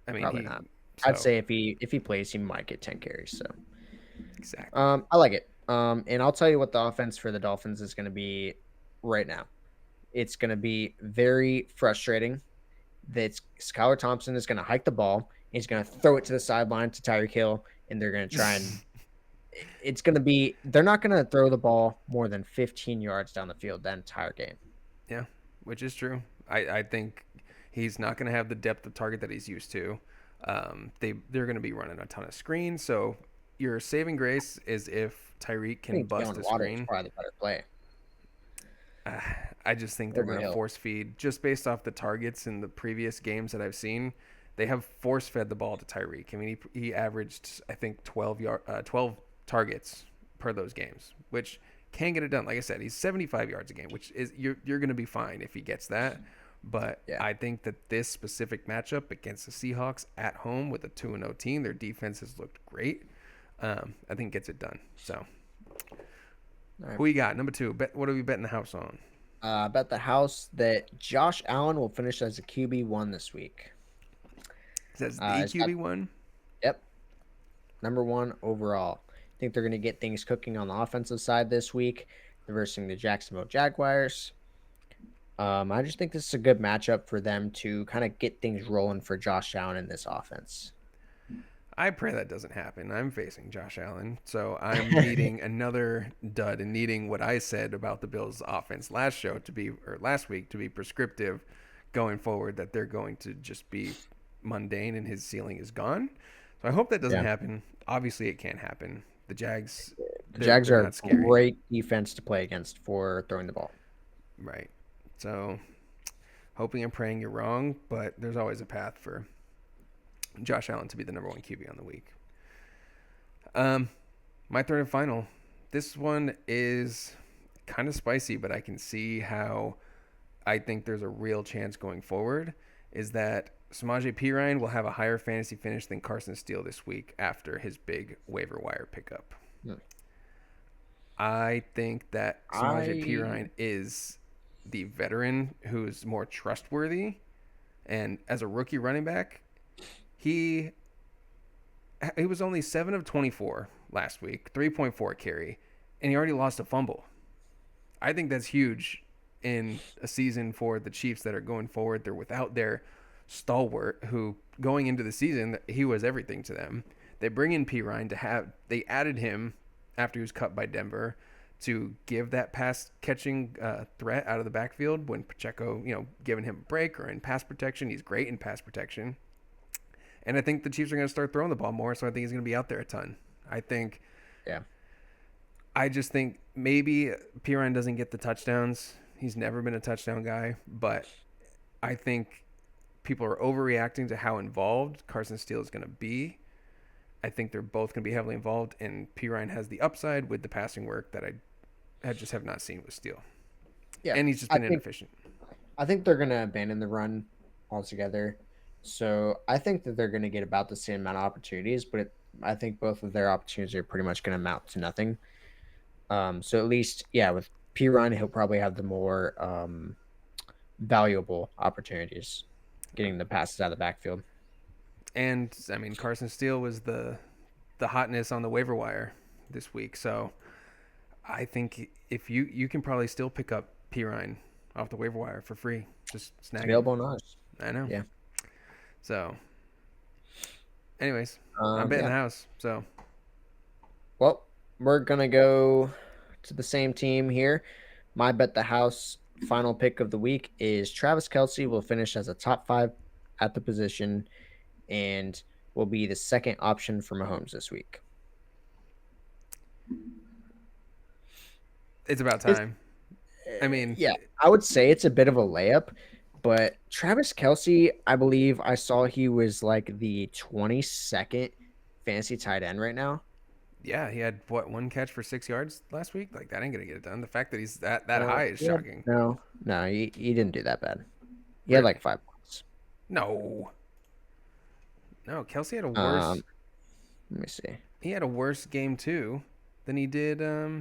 I mean, probably not. I'd so say if he plays, he might get 10 carries. So exactly. I like it. And I'll tell you what the offense for the Dolphins is going to be right now. It's going to be very frustrating that Skylar Thompson is going to hike the ball. He's going to throw it to the sideline to Tyreek Hill, and they're going to try and it's going to be they're not going to throw the ball more than 15 yards down the field that entire game. Yeah, which is true. I think he's not going to have the depth of target that he's used to. They're going to be running a ton of screens. So your saving grace is if Tyreek I can think bust Jalen a Waddle is screen. probably the better play Uh, I just think they're over going to Hill. force feed just based off the targets in the previous games that I've seen. They have force fed the ball to Tyreek. I mean, he averaged I think 12 targets per those games, which can get it done. Like I said, he's 75 yards a game, which is you're going to be fine if he gets that. But Yeah. I think that this specific matchup against the Seahawks at home with a 2-0 team, their defense has looked great. I think gets it done. So All right. who you got? Number 2. Bet what are we betting the house on? I bet the house that Josh Allen will finish as a QB1 this week. It says the Is that QB1. yep, number one overall. I think they're going to get things cooking on the offensive side this week. They're versing the Jacksonville Jaguars. I just think this is a good matchup for them to kind of get things rolling for Josh Allen in this offense. I pray that doesn't happen. I'm facing Josh Allen, so I'm needing another dud and needing what I said about the Bills' offense last week to be prescriptive going forward. That they're going to just be mundane and his ceiling is gone. So I hope that doesn't Yeah, happen. Obviously, it can't happen. The Jags, the they're Jags they're are not a scary, great defense to play against for throwing the ball. right? So hoping and praying you're wrong, but there's always a path for Josh Allen to be the number one QB on the week. Um, my third and final. This one is kind of spicy, but I can see how I think there's a real chance going forward. Is that Samaje Perine will have a higher fantasy finish than Carson Steele this week after his big waiver wire pickup. Hmm. I think that Samaje I Perine is the veteran who is more trustworthy, and as a rookie running back, he he was only 7 of 24 last week, 3.4 carry, and he already lost a fumble. I think that's huge in a season for the Chiefs that are going forward. They're without their stalwart, who going into the season he was everything to them. They bring in P Ryan to have. They added him after he was cut by Denver to give that pass catching threat out of the backfield when Pacheco, giving him a break or in pass protection. He's great in pass protection. And I think the Chiefs are going to start throwing the ball more, so I think he's going to be out there a ton. I think yeah. I just think maybe Piran doesn't get the touchdowns. He's never been a touchdown guy, but I think people are overreacting to how involved Carson Steele is going to be. I think they're both going to be heavily involved, and Pirine has the upside with the passing work that I just have not seen with Steele. Yeah. And he's just I been think inefficient. I think they're gonna abandon the run altogether. So I think that they're gonna get about the same amount of opportunities, but I think both of their opportunities are pretty much gonna amount to nothing. So at least, yeah, with P Run, he'll probably have the more valuable opportunities Yeah. getting the passes out of the backfield. And I mean, Carson Steele was the hotness on the waiver wire this week, so I think if you can probably still pick up Pirine off the waiver wire for free, just It's snag him. available on ours. I know. Yeah. So, anyways, I'm betting Yeah. the house. So Well, we're gonna go to the same team here. My bet the house final pick of the week is Travis Kelsey will finish as a top five at the position and will be the second option for Mahomes this week. it's about It's, time. I mean, yeah, I would say it's a bit of a layup, but Travis Kelsey, I believe I saw he was like the 22nd fantasy tight end right now. yeah, he had what, one catch for 6 yards last week. Like that ain't gonna get it done. The fact that he's that high is Yeah, shocking. no, he didn't do that bad. He had Really? like 5 points. No, no. Kelsey had a Um, worse. let me see. He had a worse game too than he did. Uh,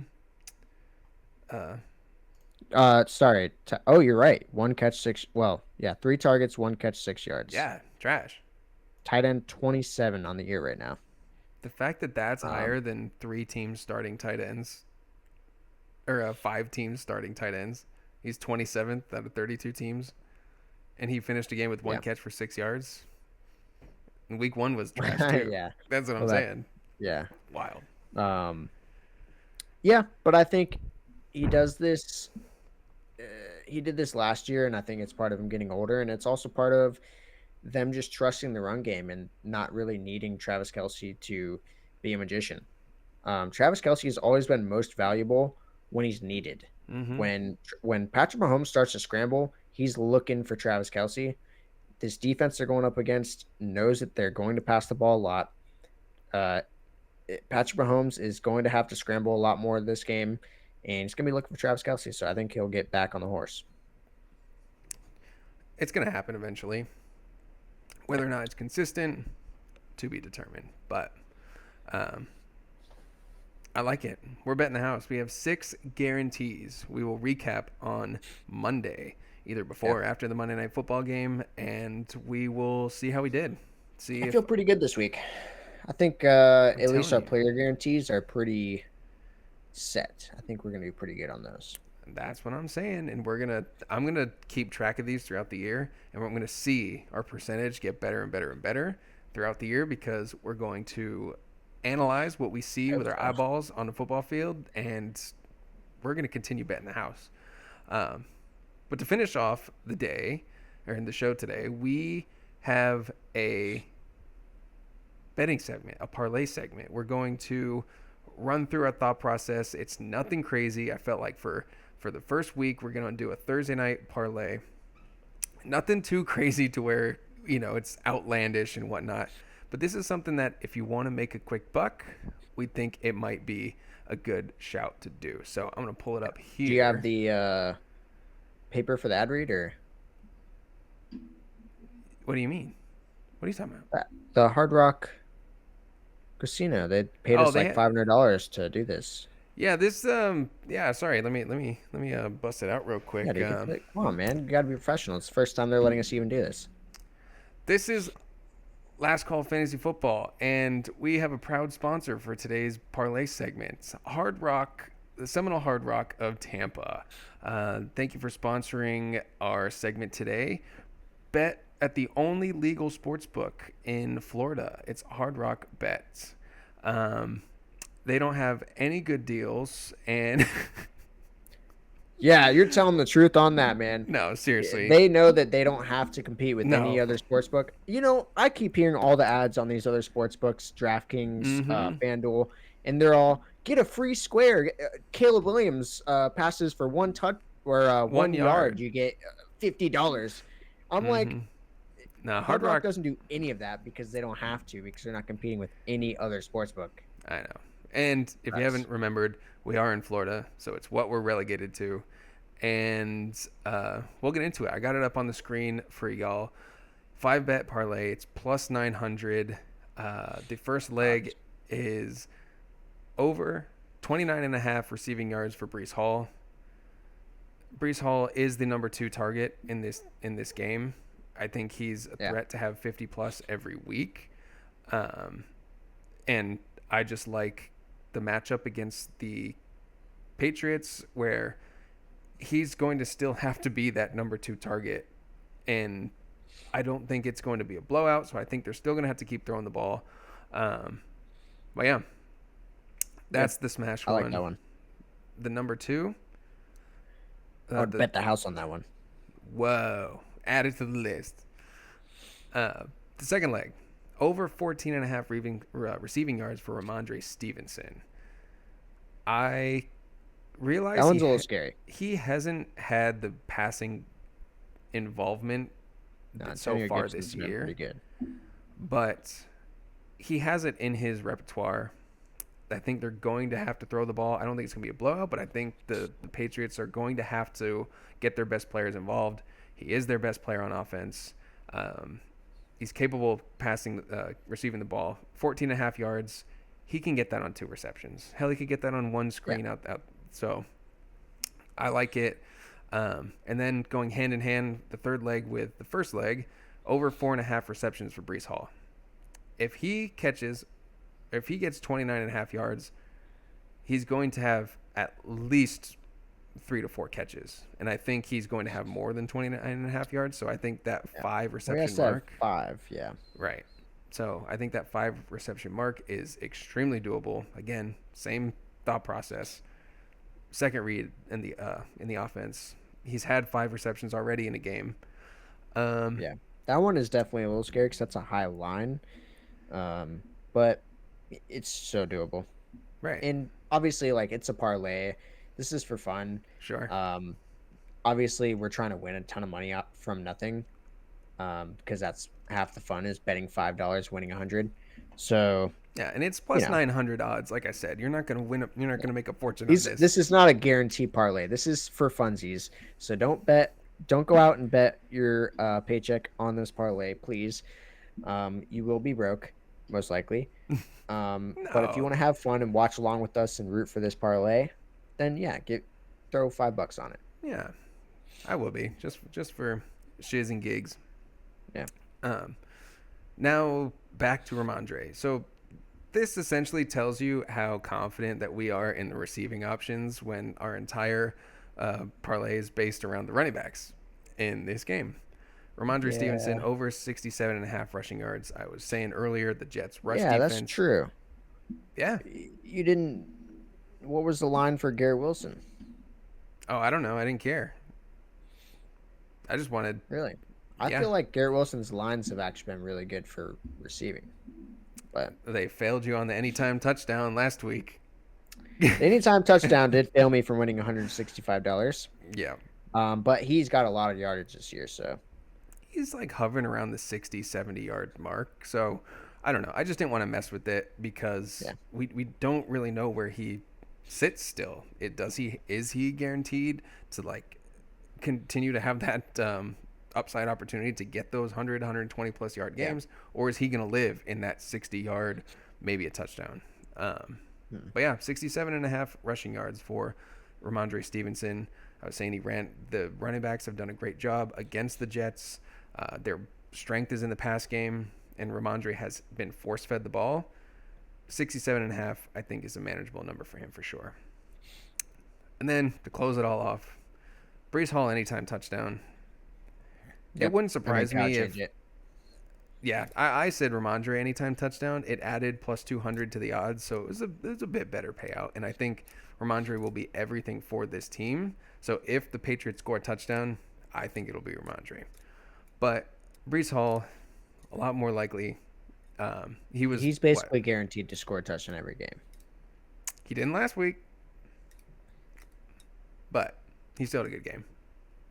Sorry. Oh, you're right. One catch, six. Well, yeah, 3 targets, 1 catch, 6 yards. yeah, trash. Tight end 27 on the year right now. The fact that that's Um, higher than three teams starting tight ends or five teams starting tight ends. He's 27th out of 32 teams, and he finished a game with one yeah, catch for 6 yards. And week one was trash too. yeah. That's what I'm Well, that, saying. yeah. Wild. Um, yeah, but I think he does this. Uh, he did this last year, and I think it's part of him getting older, and it's also part of them just trusting the run game and not really needing Travis Kelsey to be a magician. Travis Kelsey has always been most valuable when he's needed. Mm-hmm. When Patrick Mahomes starts to scramble, he's looking for Travis Kelsey. This defense they're going up against knows that they're going to pass the ball a lot. Uh, Patrick Mahomes is going to have to scramble a lot more this game, and he's going to be looking for Travis Kelsey. So I think he'll get back on the horse. It's gonna happen eventually. Yeah, Whether or not it's consistent, to be determined. But um, I like it. We're betting the house. We have 6 guarantees. We will recap on Monday, either Yeah. before or after the Monday Night Football game, and we will see how we did. See I if feel pretty good this week. I think I'm at least telling our you. player guarantees are pretty set. I think we're gonna be pretty good on those. That's what I'm saying, and I'm gonna keep track of these throughout the year, and we're gonna see our percentage get better and better and better throughout the year because we're going to analyze what we see I with hope our so. eyeballs on the football field, and we're gonna continue betting the house. Um, but to finish off the day or in the show today, we have a betting segment, a parlay segment. We're going to run through our thought process. It's nothing crazy. I felt like for the first week we're going to do a Thursday night parlay. Nothing too crazy to where, it's outlandish and whatnot. But this is something that if you want to make a quick buck, we think it might be a good shout to do. So I'm going to pull it up Do you have here. the paper for the ad read or What do you mean? What are you talking about? the Hard Rock Casino? They paid Oh, us like $500 to do this. yeah, sorry, let me bust it out real Yeah, quick. dude. Come on, man. You gotta be professional. It's the first time they're letting us even do this. This is Last Call Fantasy Football, and we have a proud sponsor for today's parlay segment, Hard Rock, the Seminole Hard Rock of Tampa. Thank you for sponsoring our segment today. Bet at the only legal sports book in Florida. It's Hard Rock Bets. Um, they don't have any good deals, and Yeah, you're telling the truth on that, man. no, seriously, They know that they don't have to compete with any no. other sports book. I keep hearing all the ads on these other sports books, DraftKings, Mm-hmm. FanDuel, and they're all get a free square. Caleb Williams passes for one touch or 1 1 yard, yard. you get $50. I'm like, Mm-hmm. Now, Hard Hard Rock Rock, doesn't do any of that because they don't have to because they're not competing with any other sports book. I know. And if you Gross. haven't remembered, we are in Florida, so it's what we're relegated to. And we'll get into it. I got it up on the screen for y'all. 5-bet parlay. It's plus 900. The first leg is over 29.5 receiving yards for Brees Hall. Brees Hall is the number 2 target in this game. I think he's a Yeah. threat to have 50 plus every week. Um, and I just like the matchup against the Patriots where he's going to still have to be that number 2 target. And I don't think it's going to be a blowout, so I think they're still going to have to keep throwing the ball. But yeah, Yeah, that's the smash I like that one. one. The number 2, I would the bet the house on that one. whoa, add it to the list. The second leg, over 14.5 receiving yards for Ramondre Stevenson. I That realize one's a little scary. he hasn't had the passing involvement No, so Antonio far Gibson's this been year, pretty good. but he has it in his repertoire. I think they're going to have to throw the ball. I don't think it's going to be a blowout, but I think the Patriots are going to have to get their best players involved. He is their best player on offense. He's capable of receiving the ball. 14 and a half yards. He can get that on 2 receptions. Hell, he could get that on one Yeah. screen out. So I like it. And then going hand in hand, the third leg with the first leg, over 4.5 receptions for Brees Hall. If he gets 29 and a half yards, he's going to have at least 3 to 4 catches. And I think he's going to have more than 29 and a half yards. So I think that Yeah. 5 We reception have to have mark, 5, yeah. right. So I think that 5 reception mark is extremely doable. Again, same thought process. Second read in the offense. He's had 5 receptions already in a game. Yeah. That one is definitely a little scary because that's a high line. But it's so doable. Right. And obviously, like, it's a parlay. This is for fun. Sure. Obviously, we're trying to win a ton of money up from nothing. Because that's half the fun is betting $5, winning 100. So Yeah, and it's you plus know, 900 odds. Like I said, you're not going to win. You're not going to make a fortune on these this. this is not a guarantee parlay. This is for funsies. So don't go out and bet your paycheck on this parlay, please. You will be broke. most likely. But if you No. want to have fun and watch along with us and root for this parlay, then yeah, throw $5 on it. Yeah, I will be just for shiz and gigs. Yeah. Um, Now back to Ramondre. So this essentially tells you how confident that we are in the receiving options when our entire parlay is based around the running backs in this game. Ramondre Stevenson Yeah. over 67.5 rushing yards. I was saying earlier the Jets rush Yeah, that's defense. true. Yeah. You didn't. What was the line for Garrett Wilson? Oh, I don't know. I didn't care. I just wanted. Really? I Yeah. feel like Garrett Wilson's lines have actually been really good for receiving. But They failed you on the anytime touchdown last week. the anytime touchdown did fail me from winning $165. Yeah. But he's got a lot of yardage this year, so He's like hovering around the 60, 70 yard mark. So I don't know. I just didn't want to mess with it because yeah. we don't really know where he sits still. Is he guaranteed to like continue to have that upside opportunity to get those 120 plus yard Yeah. games, or is he going to live in that 60 yard, maybe a touchdown? Hmm. But yeah, 67.5 rushing yards for Ramondre Stevenson. I was saying the running backs have done a great job against the Jets. Their strength is in the pass game, and Ramondre has been force fed the ball. 67.5, I think, is a manageable number for him for sure. And then to close it all off, Brees Hall anytime touchdown. It Yep. wouldn't I mean, surprise gotta me if, change it. yeah, I said Ramondre anytime touchdown. It added plus 200 to the odds, so it was a bit better payout. And I think Ramondre will be everything for this team. So if the Patriots score a touchdown, I think it'll be Ramondre. But Brees Hall, a lot more likely. He was He's what? basically guaranteed to score a touchdown every game. He didn't last week, but he still had a good game.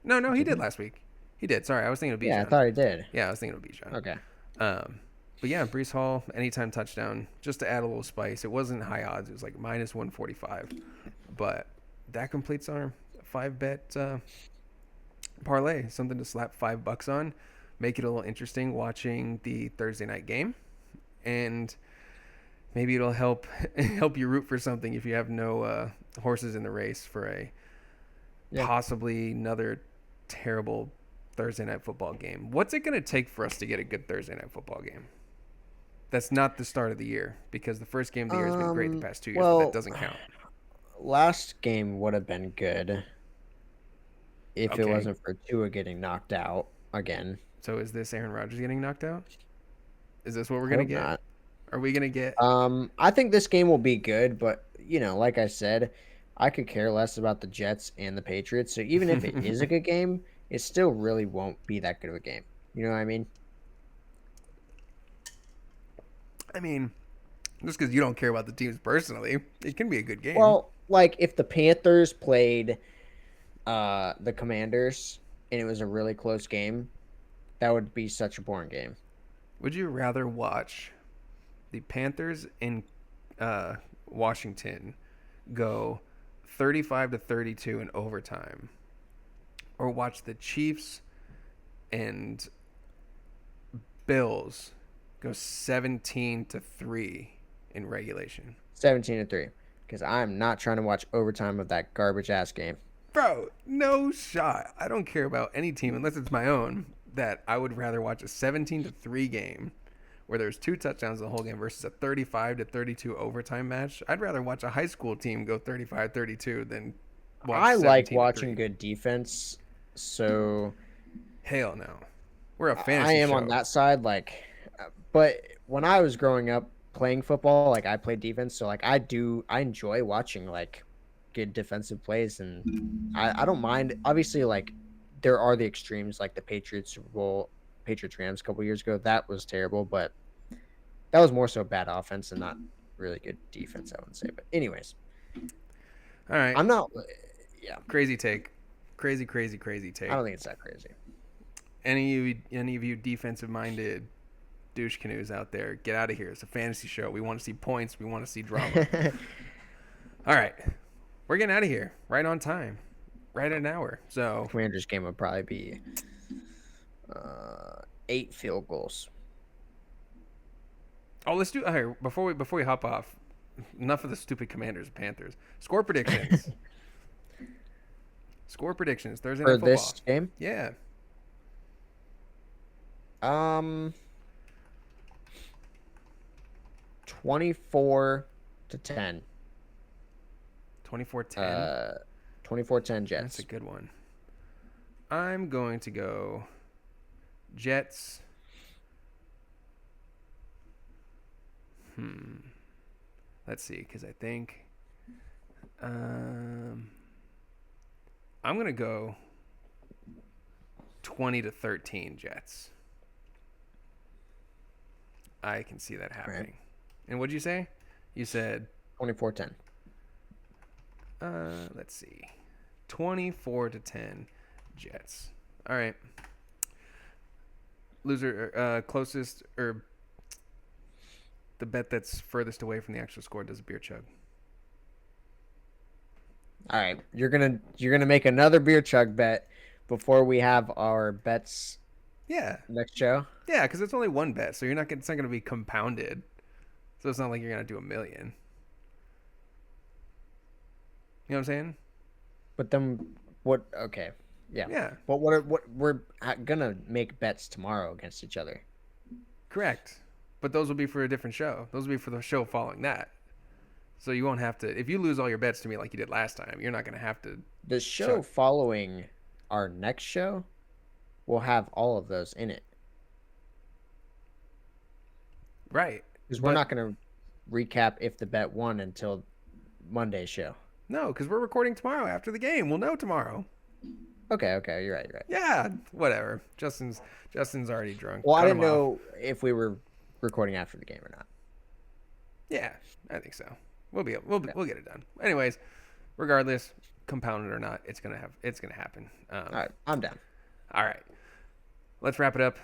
No, he Did did he? last week. He did. Sorry, I was thinking of Yeah, I Bijan. thought he did. Yeah, I was thinking of Bijan. Okay. But yeah, Brees Hall, anytime touchdown, just to add a little spice. It wasn't high odds. It was like minus 145. But that completes our 5-bet parlay. Something to slap $5 on. Make it a little interesting watching the Thursday night game. And maybe it'll help help you root for something if you have no horses in the race for a Yeah. possibly another terrible Thursday night football game. What's it going to take for us to get a good Thursday night football game? That's not the start of the year because the first game of the year has been great the past 2 years, but that Well, doesn't count. last game would have been good if it Okay. wasn't for Tua getting knocked out again. So is this Aaron Rodgers getting knocked out? Is this what we're I going to hope get? not. Are we going to get I think this game will be good, but like I said, I could care less about the Jets and the Patriots. So even if it is a good game, it still really won't be that good of a game. You know what I mean? I mean, just because you don't care about the teams personally, it can be a good game. Well, like if the Panthers played the Commanders and it was a really close game, that would be such a boring game. Would you rather watch the Panthers in Washington go 35-32 in overtime, or watch the Chiefs and Bills go 17-3 in regulation? 17-3. Because I'm not trying to watch overtime of that garbage ass game. Bro, no shot. I don't care about any team unless it's my own. That I would rather watch a 17-3 game where there's 2 touchdowns the whole game versus a 35-32 overtime match. I'd rather watch a high school team go 35-32 than watch I like 17-3. watching good defense, so Hell no. We're a I fantasy am on show. that side. But when I was growing up playing football, like I played defense, so like I enjoy watching like good defensive plays, and I don't mind. Obviously, like there are the extremes, like the Patriots Super Bowl, Patriots Rams a couple years ago. That was terrible, but that was more so bad offense and not really good defense. I wouldn't say, but anyways, All right. I'm not. Yeah, Crazy take. Crazy, crazy, crazy I take. don't think it's that crazy. Any of you defensive minded douche canoes out there, get out of here. It's a fantasy show. We want to see points. We want to see drama. All right. We're getting out of here right on time. Right at an hour. So Commanders game would probably be 8 field goals. Oh, let's do. All right, before we hop off, enough of the stupid Commanders and Panthers. Score predictions. Score predictions. Thursday For night this football. game. Yeah, Um, 24-10. 24-10. 24-10 That's a Jets. good one. I'm going to go Jets. Let's see, because I think um, I'm gonna go 20-13 Jets. I can see that Right. happening. And what'd you say? You said 24-10. let's see, 24-10 Jets. All right. Loser, closest or the bet that's furthest away from the actual score does a beer chug. All right. You're gonna make another beer chug bet before we have our bets Yeah, next show. yeah, because it's only one bet, so it's not gonna be compounded. So it's not like you're gonna do a million. You know what I'm saying? But then what? Okay. Yeah. Yeah, But what we're gonna make bets tomorrow against each other. correct. But those will be for a different show. Those will be for the show following that. So you won't have to. If you lose all your bets to me like you did last time, you're not gonna have to. The show Chuck. following our next show will have all of those in it Right. because we're But not gonna recap if the bet won until Monday's show. no, because we're recording tomorrow after the game. We'll know tomorrow. Okay. Okay. You're right. You're right. Yeah, whatever. Justin's already drunk. Well, I Cut didn't him off. know if we were recording after the game or not. Yeah, I think so. We'll get it done. Anyways, regardless, compounded or not, it's gonna happen. All right. I'm down. All right, let's wrap it up.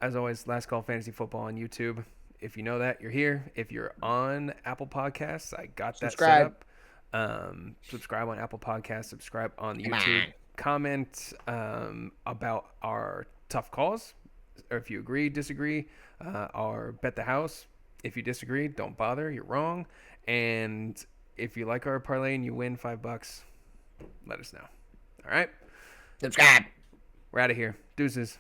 As always, Last Call Fantasy Football on YouTube. If you know that, you're here. If you're on Apple Podcasts, I got that set Subscribe. up. Subscribe on Apple Podcasts. Subscribe on Come YouTube. on. Comment about our tough calls, or if you agree, disagree, or bet the house. If you disagree, don't bother. You're wrong. And if you like our parlay and you win $5, let us know. All right, Subscribe. we're out of here. Deuces.